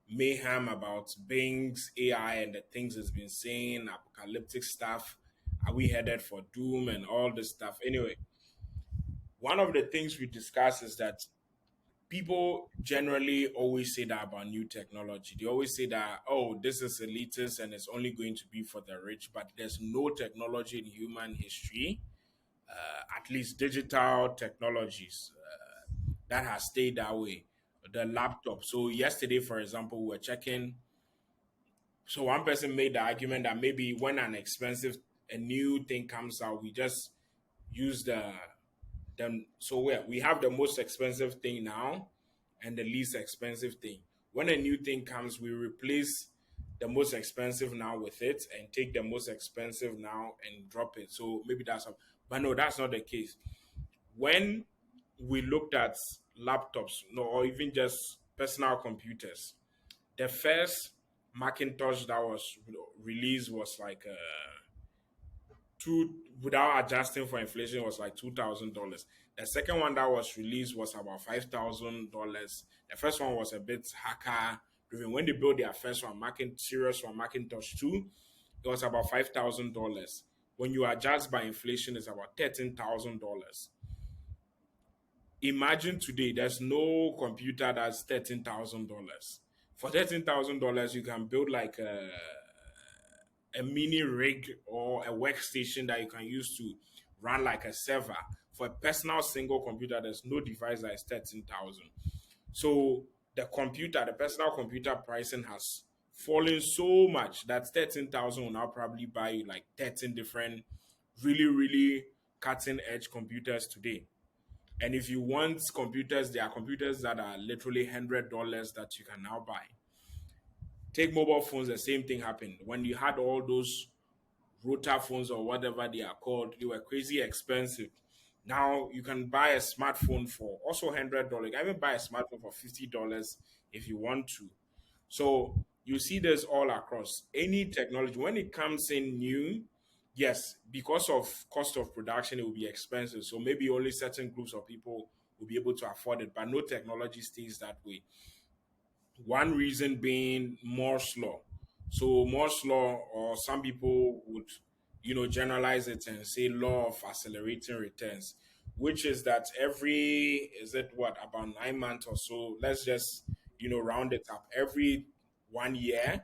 B: mayhem about Bing's AI and the things it's been saying, apocalyptic stuff. Are we headed for doom and all this stuff? Anyway, one of the things we discuss is that people generally always say that about new technology. They always say that, oh, this is elitist and it's only going to be for the rich, but there's no technology in human history, at least digital technologies, that has stayed that way. The laptop. So, yesterday, for example, we were checking. So, one person made the argument that maybe when a new thing comes out, we just use so we have the most expensive thing now and the least expensive thing. When a new thing comes, we replace the most expensive now with it and take the most expensive now and drop it. So maybe but no, that's not the case. When we looked at laptops, no, or even just personal computers, the first Macintosh that was released was like two, without adjusting for inflation, was like $2,000. The second one that was released was about $5,000. The first one was a bit hacker driven. When they built their first one, serious one, Macintosh 2, it was about $5,000. When you adjust by inflation, it's about $13,000. Imagine today, there's no computer that's $13,000. For $13,000, you can build like a mini rig or a workstation that you can use to run like a server. For a personal single computer, there's no device that is 13,000. So the personal computer pricing has fallen so much that 13,000 will now probably buy you like 13 different really, really cutting edge computers today. And if you want computers, there are computers that are literally $100 that you can now buy. Take mobile phones, the same thing happened. When you had all those rota phones or whatever they are called, they were crazy expensive. Now you can buy a smartphone for also $100. You can even buy a smartphone for $50 if you want to. So you see this all across any technology. When it comes in new, yes, because of cost of production, it will be expensive. So maybe only certain groups of people will be able to afford it, but no technology stays that way. One reason being Moore's law. So Moore's law, or some people would, generalize it and say law of accelerating returns, which is that is it what, about 9 months or so? Let's just, round it up. Every 1 year,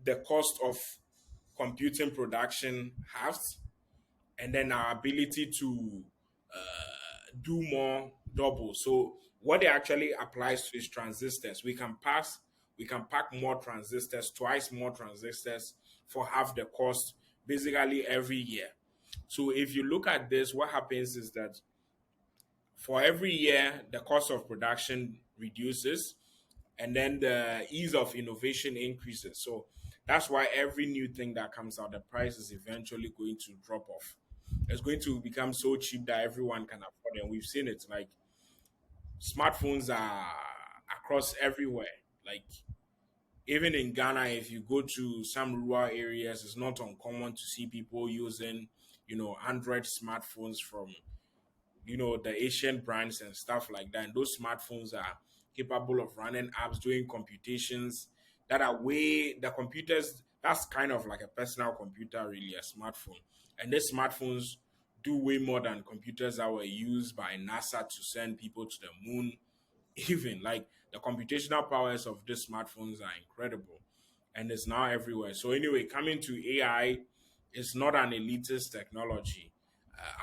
B: the cost of computing production halves, and then our ability to do more double. So what it actually applies to is transistors. We can pack more transistors, twice more transistors for half the cost, basically every year. So if you look at this, what happens is that for every year the cost of production reduces and then the ease of innovation increases. So that's why every new thing that comes out, the price is eventually going to drop off. It's going to become so cheap that everyone can afford it. And we've seen it. Like smartphones are across everywhere. Like even in Ghana, if you go to some rural areas, it's not uncommon to see people using, Android smartphones from, the Asian brands and stuff like that. And those smartphones are capable of running apps, doing computations that are the computers, that's kind of like a personal computer, really, a smartphone. And these smartphones do way more than computers that were used by NASA to send people to the moon. Even like the computational powers of these smartphones are incredible, and it's now everywhere. So anyway, coming to AI, it's not an elitist technology.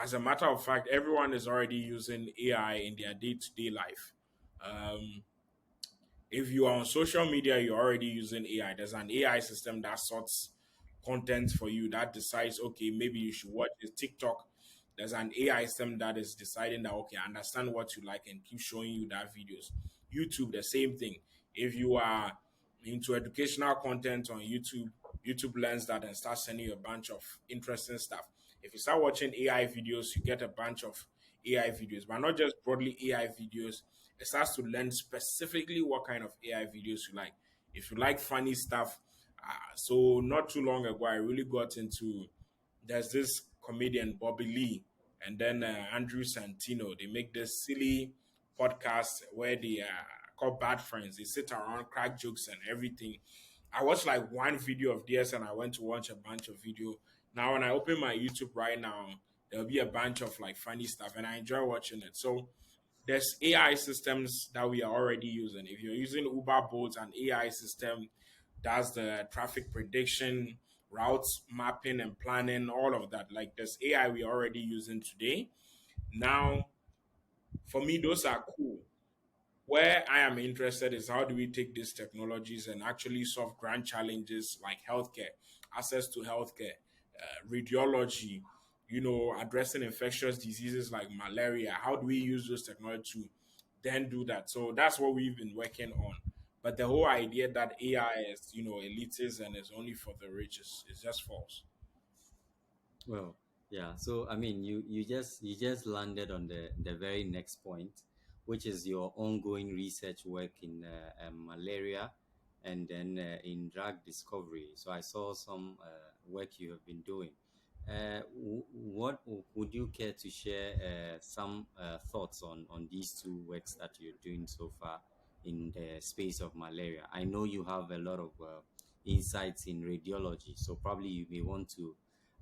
B: As a matter of fact, everyone is already using AI in their day-to-day life. Um, if you are on social media, you're already using AI. There's an AI system that sorts content for you, that decides, okay, maybe you should watch this TikTok. There's an AI system that is deciding that, okay, I understand what you like and keep showing you that videos. YouTube, the same thing. If you are into educational content on YouTube, YouTube learns that and starts sending you a bunch of interesting stuff. If you start watching AI videos, you get a bunch of AI videos, but not just broadly AI videos. It starts to learn specifically what kind of AI videos you like. If you like funny stuff, so not too long ago, I really got into, there's this comedian Bobby Lee and then Andrew Santino. They make this silly podcast where they called Bad Friends. They sit around, crack jokes and everything. I watched like one video of theirs and I went to watch a bunch of video. Now when I open my YouTube right now, there'll be a bunch of like funny stuff and I enjoy watching it. So there's AI systems that we are already using. If you're using Uber Bolt, an AI system does the traffic prediction, routes mapping and planning, all of that. Like there's AI we're already using today. Now, for me, those are cool. Where I am interested is how do we take these technologies and actually solve grand challenges like healthcare, access to healthcare, radiology, addressing infectious diseases like malaria. How do we use those technology to then do that? So that's what we've been working on. But the whole idea that AI is, elitist and is only for the rich is just false.
A: Well, yeah. So I mean, you just landed on the very next point, which is your ongoing research work in malaria, and then in drug discovery. So I saw some work you have been doing. What would you care to share some thoughts on these two works that you're doing so far in the space of malaria? I know you have a lot of insights in radiology, so probably you may want to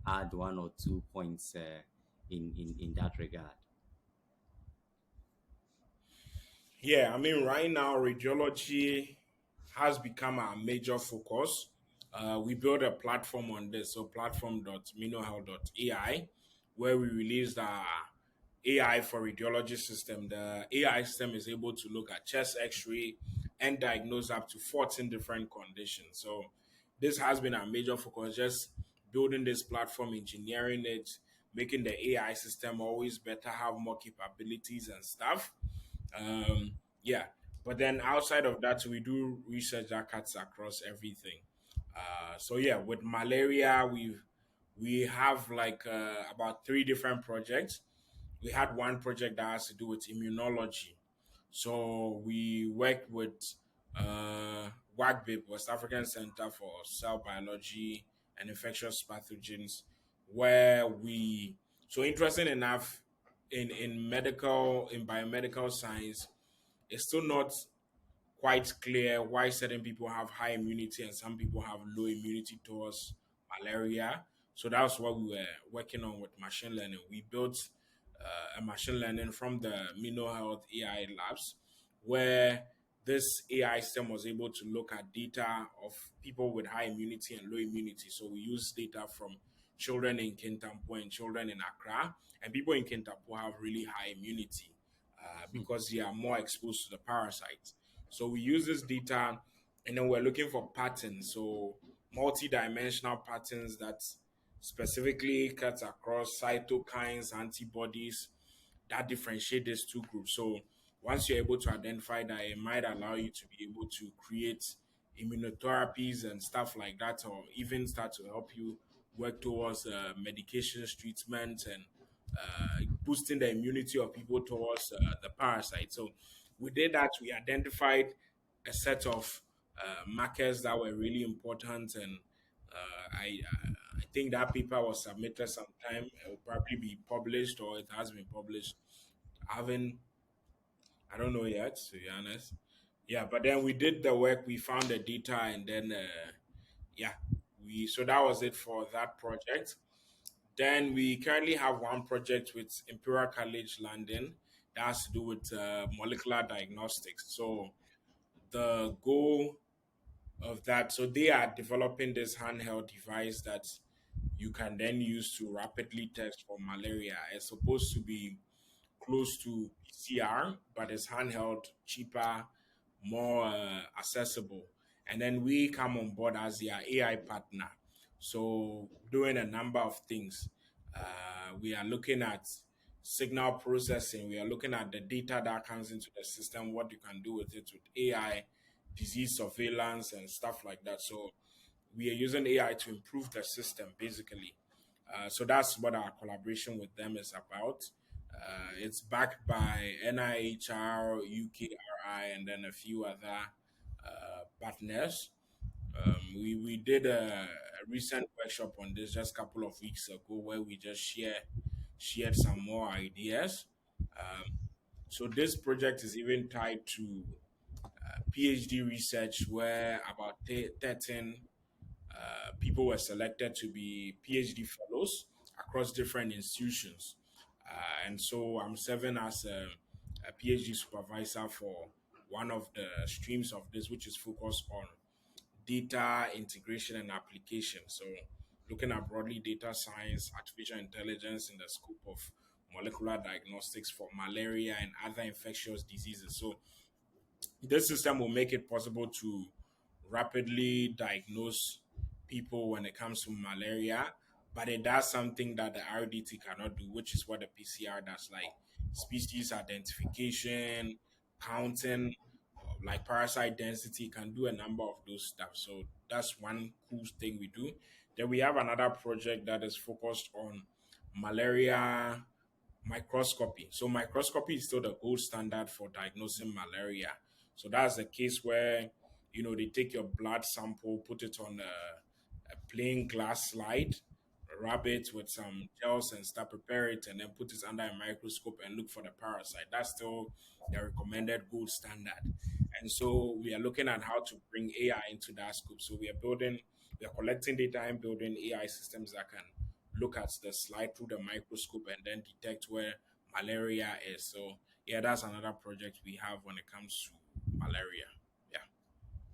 A: add one or two points in that regard.
B: Yeah, I mean, right now, radiology has become our major focus. We built a platform on this, so platform.minohealth.ai, where we released our AI for radiology system. The AI system is able to look at chest x-ray and diagnose up to 14 different conditions. So this has been our major focus, just building this platform, engineering it, making the AI system always better, have more capabilities and stuff. Yeah, but then outside of that, we do research that cuts across everything. So yeah, with malaria, we have like about three different projects. We had one project that has to do with immunology. So we work with WACBIP, West African Center for Cell Biology and Infectious Pathogens, where so interesting enough, in biomedical science, it's still not quite clear why certain people have high immunity and some people have low immunity towards malaria. So that's what we were working on with machine learning. We built a machine learning from the MinoHealth AI labs, where this AI system was able to look at data of people with high immunity and low immunity. So we use data from children in Kintampo and children in Accra, and people in Kintampo have really high immunity because they are more exposed to the parasites. So we use this data and then we're looking for patterns. So multi-dimensional patterns that specifically cuts across cytokines, antibodies that differentiate these two groups. So once you're able to identify that, it might allow you to be able to create immunotherapies and stuff like that, or even start to help you work towards medications, treatment, and boosting the immunity of people towards the parasite. So we did that. We identified a set of markers that were really important, and I think that paper was submitted sometime. It will probably be published, or it has been published. I haven't, I don't know yet, to be honest. Yeah, but then we did the work. We found the data, and then yeah, we so that was it for that project. Then we currently have one project with Imperial College London that has to do with molecular diagnostics. So the goal of that, so they are developing this handheld device that you can then use to rapidly test for malaria. It's supposed to be close to PCR, but it's handheld, cheaper, more accessible. And then we come on board as their AI partner. So, doing a number of things. We are looking at signal processing, we are looking at the data that comes into the system, what you can do with it with AI, disease surveillance, and stuff like that. So, we are using AI to improve the system basically. So that's what our collaboration with them is about. It's backed by NIHR, UKRI, and then a few other partners. We did a recent workshop on this just a couple of weeks ago where we just shared some more ideas. Um, so this project is even tied to PhD research where about 13 people were selected to be PhD fellows across different institutions. And so I'm serving as a PhD supervisor for one of the streams of this, which is focused on data integration and application. So looking at broadly data science, artificial intelligence in the scope of molecular diagnostics for malaria and other infectious diseases. So this system will make it possible to rapidly diagnose people when it comes to malaria, but it does something that the RDT cannot do, which is what the PCR does, like species identification, counting, like parasite density, can do a number of those stuff. So that's one cool thing we do. Then we have another project that is focused on malaria microscopy. So microscopy is still the gold standard for diagnosing malaria. So that's the case where they take your blood sample, put it on a plain glass slide, rub it with some gels and stuff, prepare it, and then put it under a microscope and look for the parasite. That's still the recommended gold standard. And so we are looking at how to bring AI into that scope. So we are collecting data and building AI systems that can look at the slide through the microscope and then detect where malaria is. So yeah, that's another project we have when it comes to malaria. Yeah.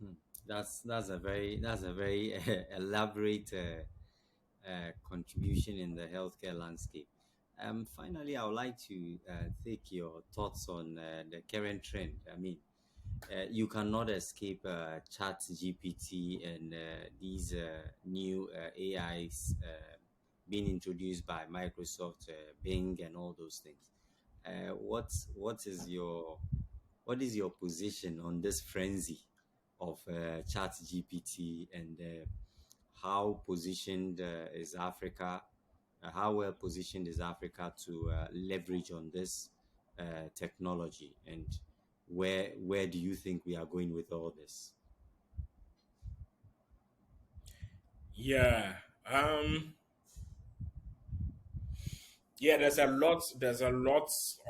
A: Hmm. That's a very elaborate contribution in the healthcare landscape. Finally, I would like to take your thoughts on the current trend. I mean, you cannot escape Chat GPT and these new AIs being introduced by Microsoft, Bing, and all those things. What is your position on this frenzy of Chat GPT, and how positioned is Africa? How well positioned is Africa to leverage on this technology, and where do you think we are going with all this?
B: Yeah. Um yeah, there's a lot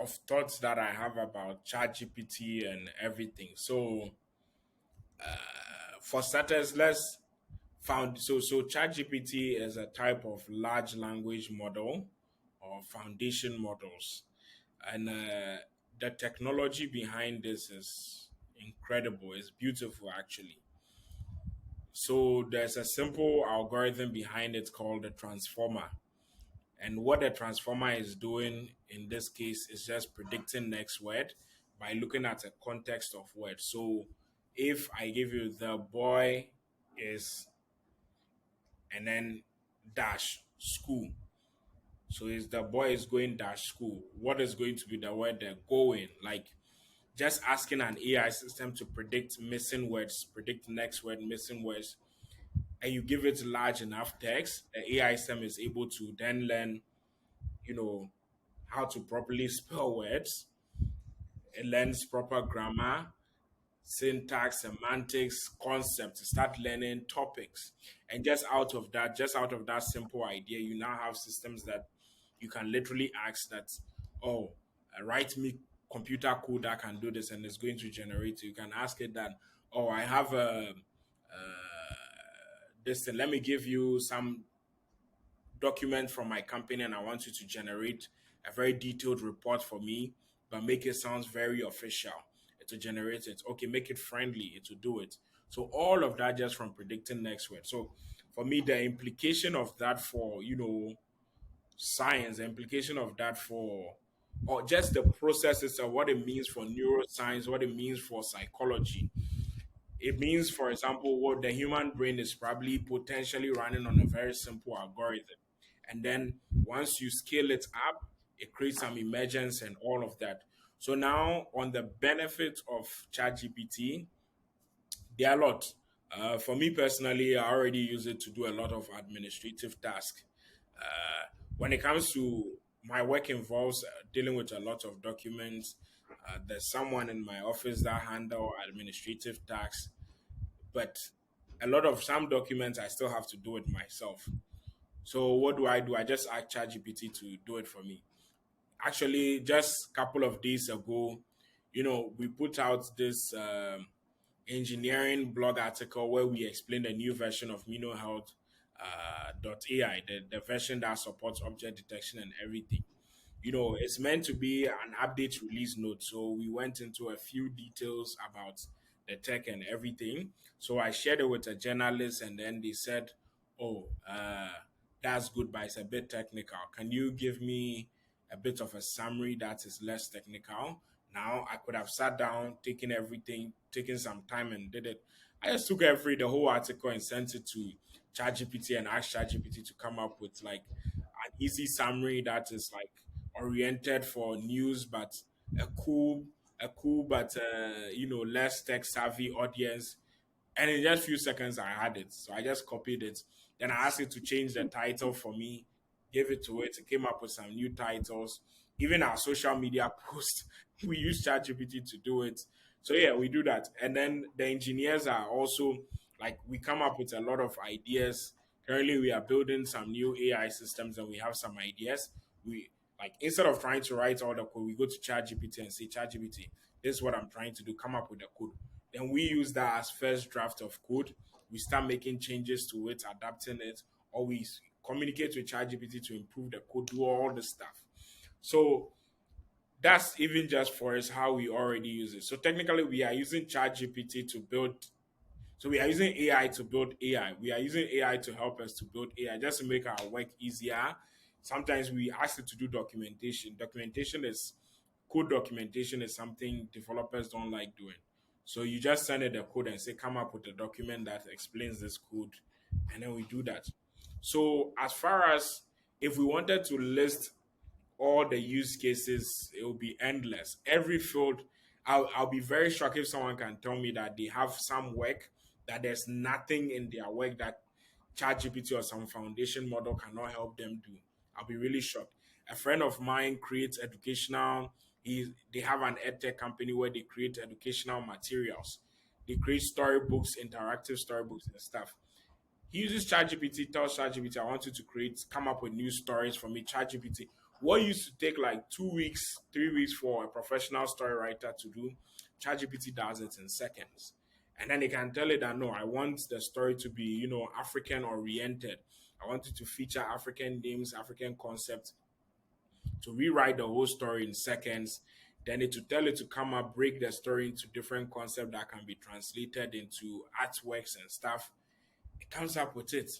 B: of thoughts that I have about ChatGPT and everything. So for starters, let's found so ChatGPT is a type of large language model or foundation models, and the technology behind this is incredible. It's beautiful, actually. So there's a simple algorithm behind it called the transformer, and what the transformer is doing in this case is just predicting next word by looking at a context of word. So if I give you the boy is and then dash school. So is the boy is going dash school. What is going to be the word they're going? Like just asking an AI system to predict missing words, predict next word, missing words, and you give it large enough text, the AI system is able to then learn, you know, how to properly spell words. It learns proper grammar, syntax, semantics, concepts, start learning topics. And just out of that simple idea, you now have systems that you can literally ask that, oh, write me computer code that can do this, and it's going to generate. You can ask it that, oh, I have this thing. Let me give you some document from my company, and I want you to generate a very detailed report for me, but make it sounds very official. It will generate it. Okay, make it friendly. It will do it. So all of that just from predicting next word. So for me, the implication of that for science, the implication of that for or just the processes of what it means for neuroscience, what it means for psychology. It means, for example, what the human brain is probably potentially running on a very simple algorithm. And then once you scale it up, it creates some emergence and all of that. So now on the benefit of ChatGPT, there are a lot. For me personally, I already use it to do a lot of administrative tasks. When it comes to my work involves dealing with a lot of documents. There's someone in my office that handle administrative tasks, but a lot of some documents I still have to do it myself. So what do? I just ask ChatGPT to do it for me. Actually, just a couple of days ago, we put out this engineering blog article where we explain the new version of MinoHealth .ai, the version that supports object detection and everything. It's meant to be an update release note. So we went into a few details about the tech and everything. So I shared it with a journalist, and then they said, "Oh, that's good, but it's a bit technical. Can you give me a bit of a summary that is less technical?" Now I could have sat down, taken everything, taken some time and did it. I just took the whole article and sent it to ChatGPT and asked ChatGPT to come up with like an easy summary that is like oriented for news, but a cool, but less tech savvy audience. And in just a few seconds, I had it. So I just copied it. Then I asked it to change the title for me, gave it to it. It came up with some new titles. Even our social media post, we use ChatGPT to do it. So yeah, we do that. And then the engineers are also like we come up with a lot of ideas. Currently, we are building some new AI systems, and we have some ideas. We like instead of trying to write all the code, we go to ChatGPT and say, ChatGPT, this is what I'm trying to do. Come up with the code. Then we use that as first draft of code. We start making changes to it, adapting it, or we communicate with ChatGPT to improve the code, do all the stuff. So that's even just for us how we already use it. So technically, we are using ChatGPT to build. So we are using AI to build AI. We are using AI to help us to build AI just to make our work easier. Sometimes we ask it to do documentation. Code documentation is something developers don't like doing. So you just send it the code and say, come up with a document that explains this code, and then we do that. So as far as if we wanted to list all the use cases, it will be endless. Every field, I'll be very shocked if someone can tell me that they have some work that there's nothing in their work that ChatGPT or some foundation model cannot help them do. I'll be really shocked. A friend of mine creates educational. They have an edtech company where they create educational materials. They create storybooks, interactive storybooks and stuff. He uses ChatGPT, tells ChatGPT, I want you to come up with new stories for me. ChatGPT, what used to take like 2 weeks, 3 weeks for a professional story writer to do, ChatGPT does it in seconds. And then they can tell it that, no, I want the story to be, African oriented. I want it to feature African names, African concepts, to rewrite the whole story in seconds. Then it to tell it to come up, break the story into different concepts that can be translated into artworks and stuff. It comes up with it.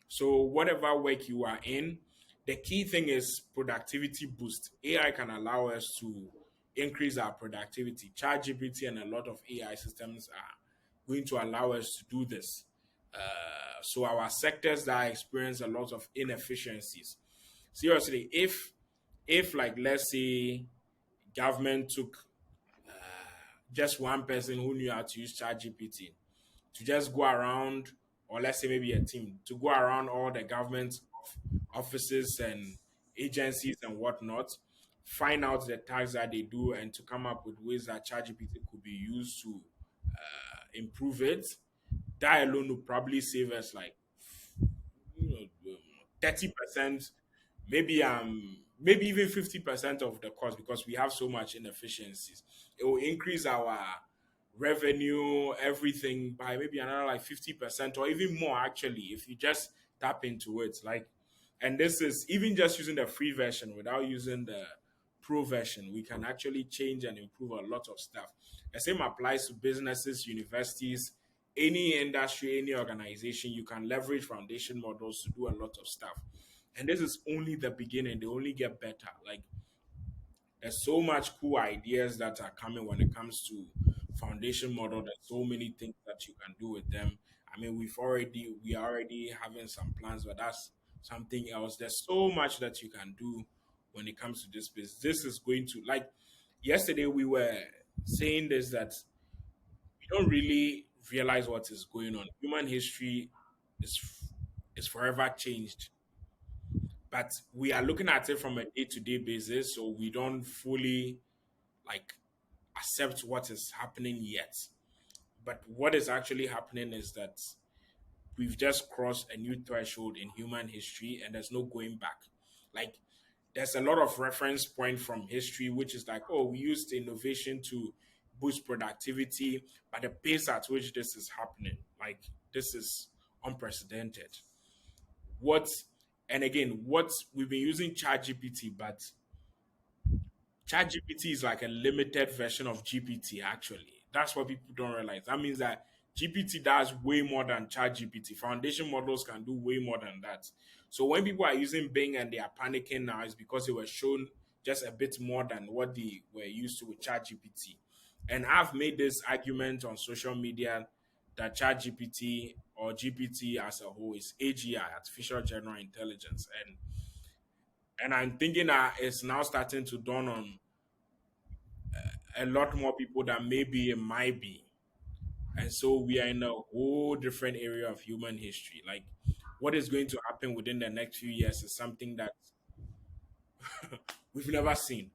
B: So whatever work you are in, the key thing is productivity boost. AI can allow us to increase our productivity. ChatGPT and a lot of AI systems are going to allow us to do this. So our sectors that experience a lot of inefficiencies. Seriously, if like let's say government took just one person who knew how to use ChatGPT to just go around, or let's say maybe a team, to go around all the government offices and agencies and whatnot, find out the tasks that they do, and to come up with ways that ChatGPT could be used to improve it. That alone will probably save us like 30%, maybe even 50% of the cost because we have so much inefficiencies. It will increase our revenue, everything by maybe another like 50% or even more actually if you just tap into it. Like, and this is even just using the free version without using the pro version, we can actually change and improve a lot of stuff. The same applies to businesses, universities, any industry, any organization. You can leverage foundation models to do a lot of stuff. And this is only the beginning, they only get better. Like, there's so much cool ideas that are coming when it comes to foundation model. There's so many things that you can do with them. I mean, we are already having some plans, but that's something else. There's so much that you can do when it comes to this space. This is going to, like, yesterday we were saying this, that we don't really realize what is going on. Human history is is forever changed, but we are looking at it from a day-to-day basis, so we don't fully like accept what is happening yet. But what is actually happening is that we've just crossed a new threshold in human history and there's no going back. Like, there's a lot of reference point from history, which is like, oh, we used innovation to boost productivity, but the pace at which this is happening, like, this is unprecedented. What, and again, what we've been using ChatGPT, but ChatGPT is like a limited version of GPT, actually. That's what people don't realize. That means that GPT does way more than ChatGPT. Foundation models can do way more than that. So when people are using Bing and they are panicking now, it's because they were shown just a bit more than what they were used to with ChatGPT. And I've made this argument on social media that ChatGPT or GPT as a whole is AGI, artificial general intelligence. And I'm thinking that it's now starting to dawn on a lot more people that maybe it might be. And so we are in a whole different area of human history. Like, what is going to happen within the next few years is something that we've never seen.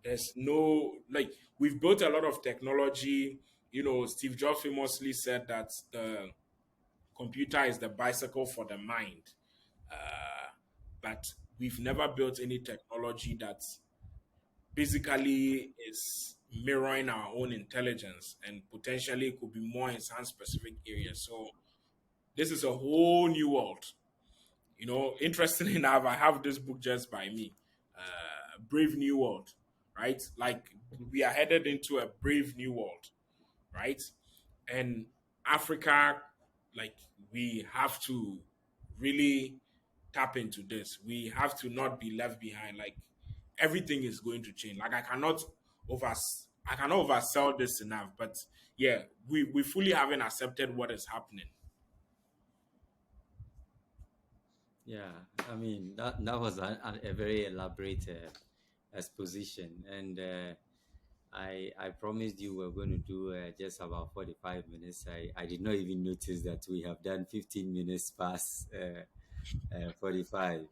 B: There's no, like, we've built a lot of technology. You know, Steve Jobs famously said that the computer is the bicycle for the mind. Uh, but we've never built any technology that basically is mirroring our own intelligence and potentially could be more in some specific areas. So this is a whole new world. You know, interesting enough, I have this book just by me, Brave New World, right? Like, we are headed into a brave new world, right? And Africa, like, we have to really tap into this. We have to not be left behind. Like, everything is going to change. Like, over I cannot oversell this enough. But yeah, we fully haven't accepted what is happening.
A: Yeah, I mean that was a very elaborate exposition, and I promised you we're going to do just about 45 minutes. I did not even notice that we have done 15 minutes past 45.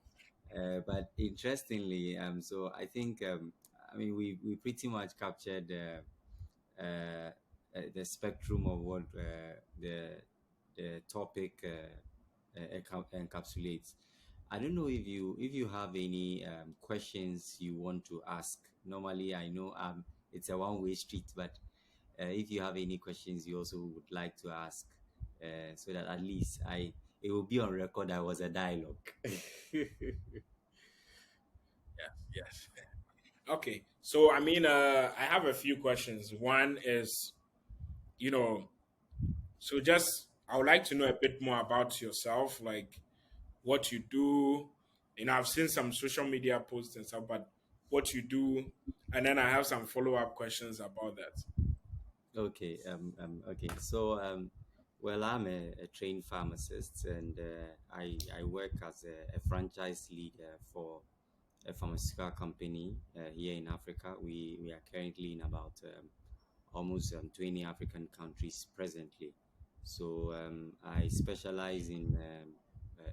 A: But interestingly, so I think I mean we pretty much captured the spectrum of what the topic encapsulates. I don't know if you have any questions you want to ask. Normally, I know it's a one-way street, but if you have any questions you also would like to ask, so that at least I it will be on record. I was a dialogue.
B: Yes, yes. Okay. So I mean, I have a few questions. One is, you know, so just I would like to know a bit more about yourself, like what you do. You know, I've seen some social media posts and stuff, but what you do, and then I have some follow-up questions about that.
A: Okay. Okay. So, well, I'm a trained pharmacist, and I work as a franchise leader for a pharmaceutical company here in Africa. We are currently in about almost 20 African countries presently. So I specialize in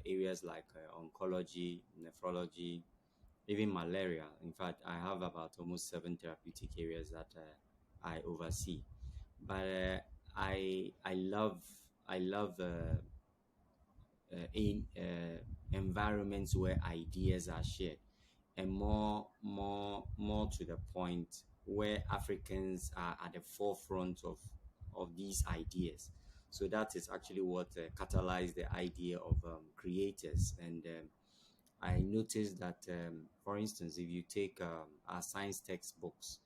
A: areas like oncology, nephrology, even malaria. In fact, I have about almost 7 therapeutic areas that I oversee. But I love in environments where ideas are shared, and more to the point, where Africans are at the forefront of of these ideas. So that is actually what catalyzed the idea of creators. And I noticed that, for instance, if you take our science textbooks,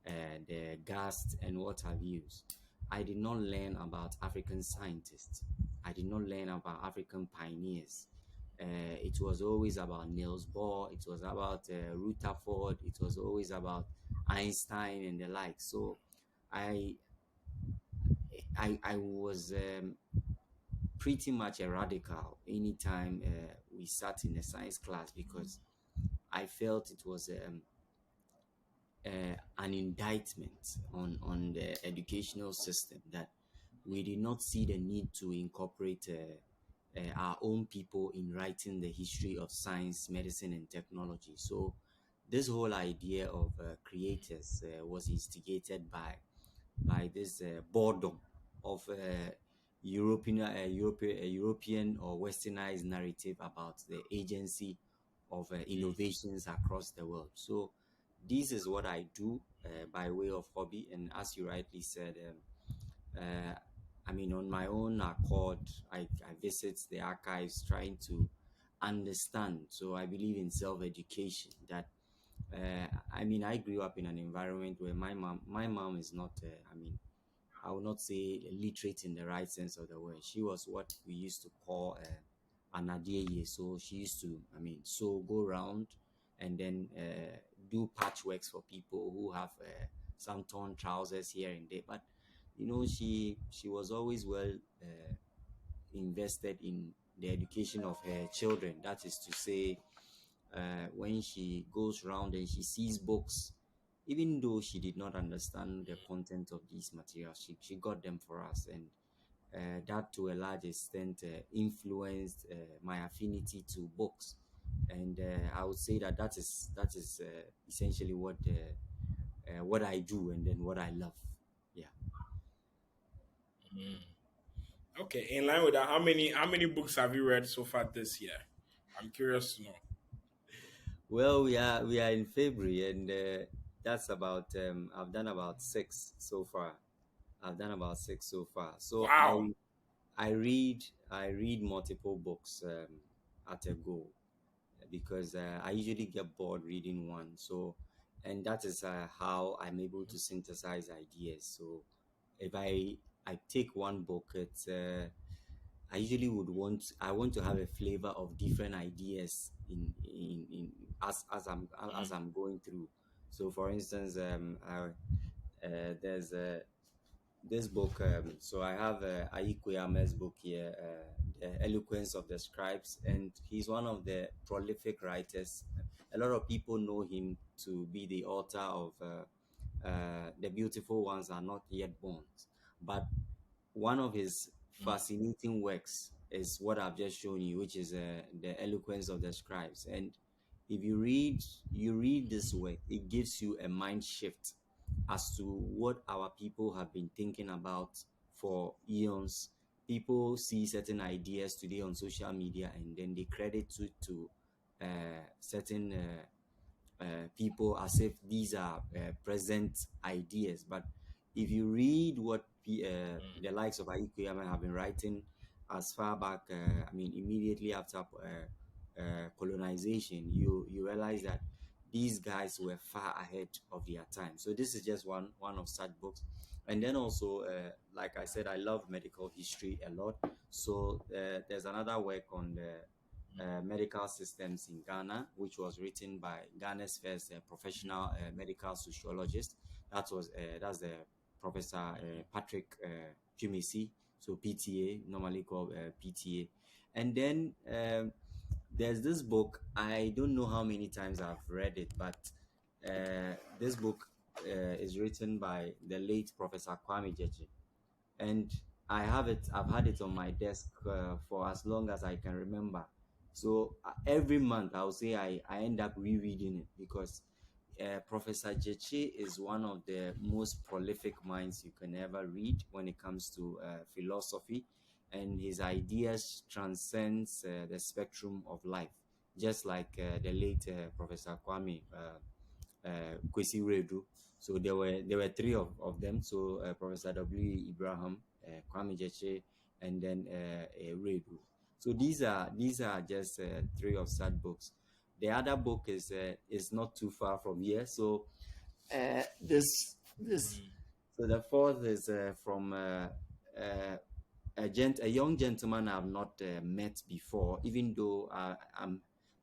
A: the GAST and what have you, I did not learn about African scientists. I did not learn about African pioneers. It was always about Niels Bohr. It was about Rutherford. It was always about Einstein and the like. So I I was pretty much a radical anytime we sat in a science class, because I felt it was an indictment on the educational system, that we did not see the need to incorporate our own people in writing the history of science, medicine, and technology. So this whole idea of creators was instigated by this boredom of European or westernized narrative about the agency of innovations across the world. So this is what I do by way of hobby. And as you rightly said, I mean, on my own accord, I visit the archives trying to understand. So I believe in self-education. That I mean, I grew up in an environment where my mom is not. I mean, I would not say literate in the right sense of the word. She was what we used to call an adieye. So she used to, I mean, so go around and then do patchworks for people who have some torn trousers here and there. But she was always well invested in the education of her children. That is to say, when she goes around and she sees books, even though she did not understand the content of these materials, she got them for us. And that to a large extent influenced my affinity to books. And I would say that that is essentially what I do, and then what I love. Yeah.
B: Okay, in line with that, how many books have you read so far this year? I'm curious to know.
A: Well, we are in February, and that's about I've done about six so far. I've done about six so far. So
B: Wow.
A: I read multiple books at a go, because I usually get bored reading one. So, and that is how I'm able to synthesize ideas. So if I take one book, I usually I want to have a flavor of different ideas in as I'm going through. So for instance, there's this book. So I have Aikoyame's book here, The Eloquence of the Scribes, and he's one of the prolific writers. A lot of people know him to be the author of The Beautiful Ones Are Not Yet Born. But one of his fascinating works is what I've just shown you, which is The Eloquence of the Scribes. And if you read this work, it gives you a mind shift as to what our people have been thinking about for eons. People see certain ideas today on social media, and then they credit it to certain people as if these are present ideas. But if you read what the likes of Aikoyama have been writing as far back, I mean, immediately after colonization, you realize that these guys were far ahead of their time. So this is just one of such books. And then also, like I said, I love medical history a lot. So there's another work on the medical systems in Ghana, which was written by Ghana's first professional medical sociologist. That's the Professor Patrick Jimisi, so PTA, normally called PTA. And then there's this book. I don't know how many times I've read it, but this book is written by the late Professor Kwame Jeje, and I've had it on my desk for as long as I can remember. So every month I'll say I end up rereading it, because Professor Jeche is one of the most prolific minds you can ever read when it comes to philosophy, and his ideas transcends the spectrum of life, just like the late Professor Kwame Kwesi Redu. So there were three of them. So Professor W. Ibrahim, Kwame Jeche, and then Redu. So these are just three of such books. The other book is not too far from here. So this so the fourth is from a young gentleman I've not met before, even though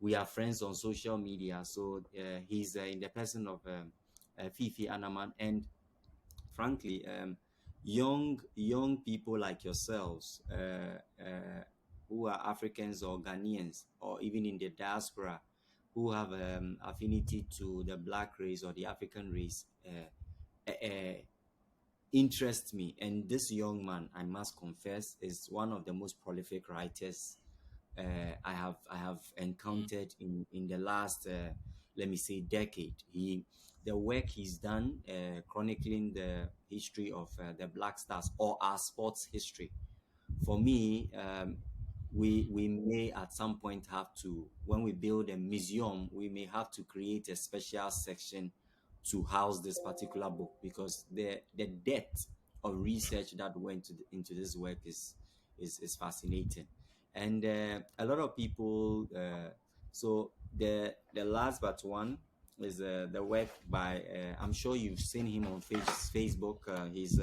A: we are friends on social media. So he's in the person of Fifi Anaman, and frankly, young people like yourselves, who are Africans or Ghanaians, or even in the diaspora, who have affinity to the black race or the African race, interests me. And this young man, I must confess, is one of the most prolific writers I have encountered in the last, let me say, decade. The work he's done, chronicling the history of the Black Stars, or our sports history. For me, we may at some point have to, when we build a museum, we may have to create a special section to house this particular book, because the depth of research that went into this work is fascinating. And a lot of people, so the last but one is the work by, I'm sure you've seen him on Facebook. He's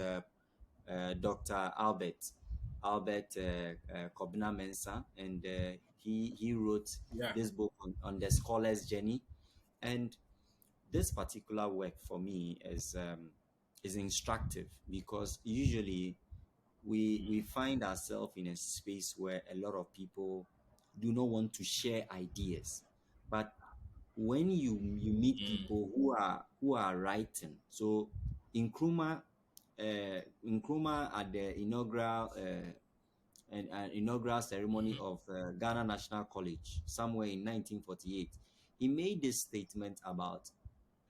A: Dr. Albert Kobna Mensah, and he wrote
B: Yeah.
A: this book on the scholar's journey. And this particular work for me is instructive, because usually we find ourselves in a space where a lot of people do not want to share ideas. But when you meet people who are writing, so Nkrumah Nkrumah at the inaugural ceremony of Ghana National College somewhere in 1948, he made this statement about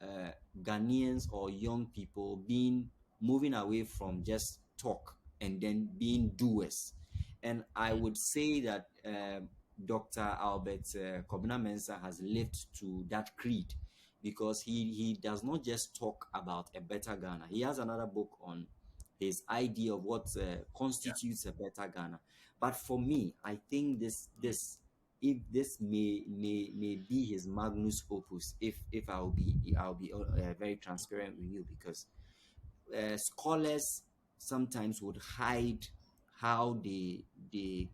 A: uh, Ghanaians or young people moving away from just talk and then being doers. And I would say that Dr. Albert Kobna Mensah has lived to that creed, because he does not just talk about a better Ghana. He has another book on his idea of what
B: Yeah.
A: constitutes a better Ghana. But for me, I think this if this may be his magnus opus, if I'll be very transparent with you, because scholars sometimes would hide how they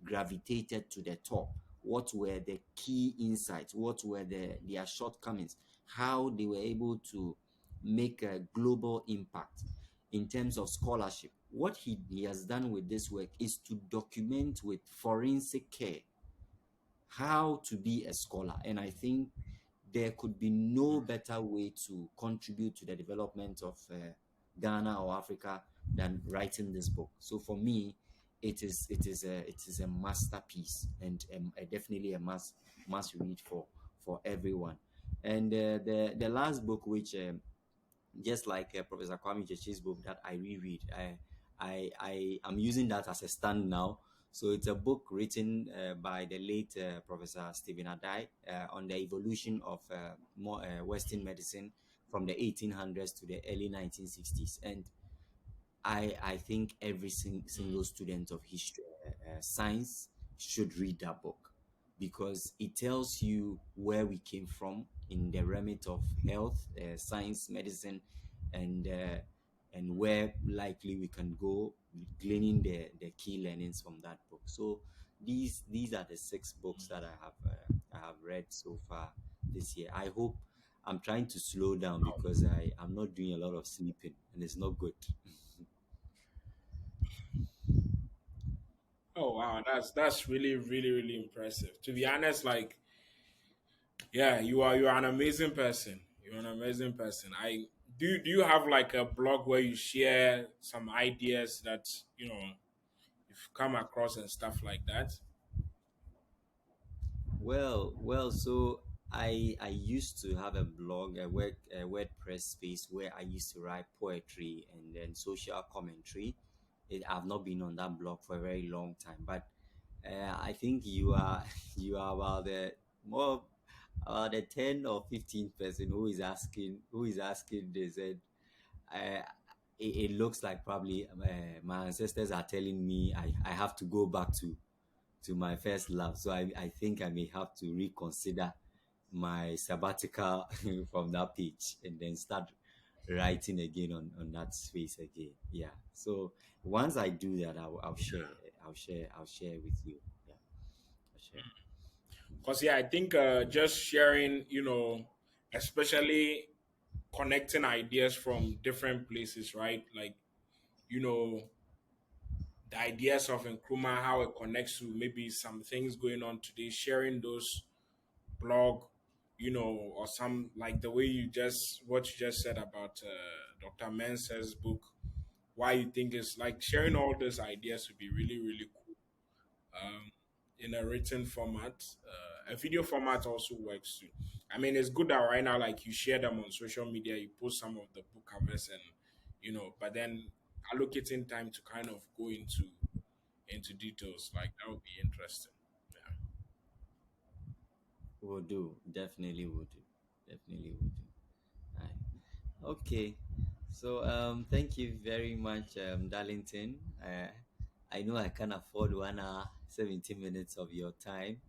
A: gravitated to the top, what were the key insights, what were their shortcomings, how they were able to make a global impact in terms of scholarship. What he has done with this work is to document with forensic care how to be a scholar. And I think there could be no better way to contribute to the development of Ghana or Africa than writing this book. So for me, it is a masterpiece, and definitely a must read for everyone. And the last book, which just like Professor Kwame Chechi's book that I reread, I am using that as a stand now. So it's a book written by the late Professor Stephen Adai on the evolution of more Western medicine from the 1800s to the early 1960s. And I think every single student of history, science, should read that book, because it tells you where we came from in the remit of health, science, medicine, and where likely we can go, gleaning the key learnings from that book. So these are the six books that I have read so far this year. I hope I'm trying to slow down, because I'm not doing a lot of sleeping, and it's not good.
B: Oh wow, that's really really really impressive. To be honest, like yeah, you are an amazing person. You're an amazing person. I do you have like a blog where you share some ideas that you've come across and stuff like that?
A: Well. So I used to have a blog, a WordPress space, where I used to write poetry and then social commentary. I've not been on that blog for a very long time, but I think you are you are about the more about the 10 or 15th person who is asking this, and uh, it looks like probably my ancestors are telling me I have to go back to my first love. So I think I may have to reconsider my sabbatical from that page and then start writing again on that space again. Yeah. So once I do that, I'll share. I'll share with you. Yeah. I'll share.
B: Because yeah, I think just sharing, especially connecting ideas from different places, right? Like, you know, the ideas of Nkrumah, how it connects to maybe some things going on today, sharing those blog, or some like the way what you just said about Dr. Mensah's book, why you think it's like sharing all those ideas would be really, really cool. In a written format. A video format also works too. I mean, it's good that right now, like you share them on social media, you post some of the book covers, and but then allocating time to kind of go into details like that would be interesting. Yeah.
A: Will do. Definitely will do. Definitely will do. Aye. Okay. So thank you very much, Darlington. I know I can afford 1 hour, 17 minutes of your time,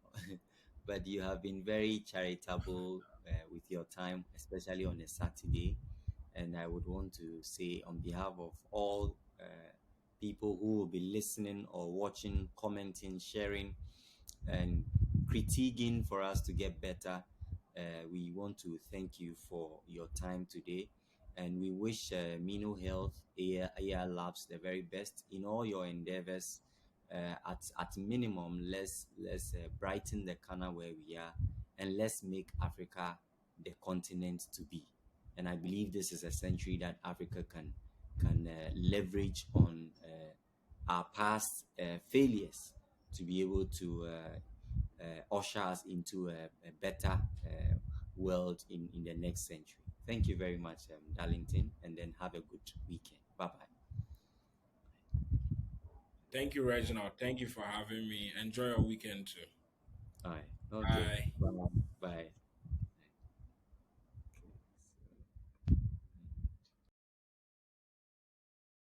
A: but you have been very charitable with your time, especially on a Saturday. And I would want to say, on behalf of all people who will be listening or watching, commenting, sharing, and critiquing for us to get better. We want to thank you for your time today, and we wish MinoHealth AI Labs the very best in all your endeavors. At minimum, let's brighten the corner where we are, and let's make Africa the continent to be. And I believe this is a century that Africa can leverage on our past failures to be able to usher us into a better world in the next century. Thank you very much, Darlington, and then have a good weekend. Bye bye.
B: Thank you, Reginald. Thank you for having me. Enjoy your weekend too.
A: All right. Okay.
B: Bye.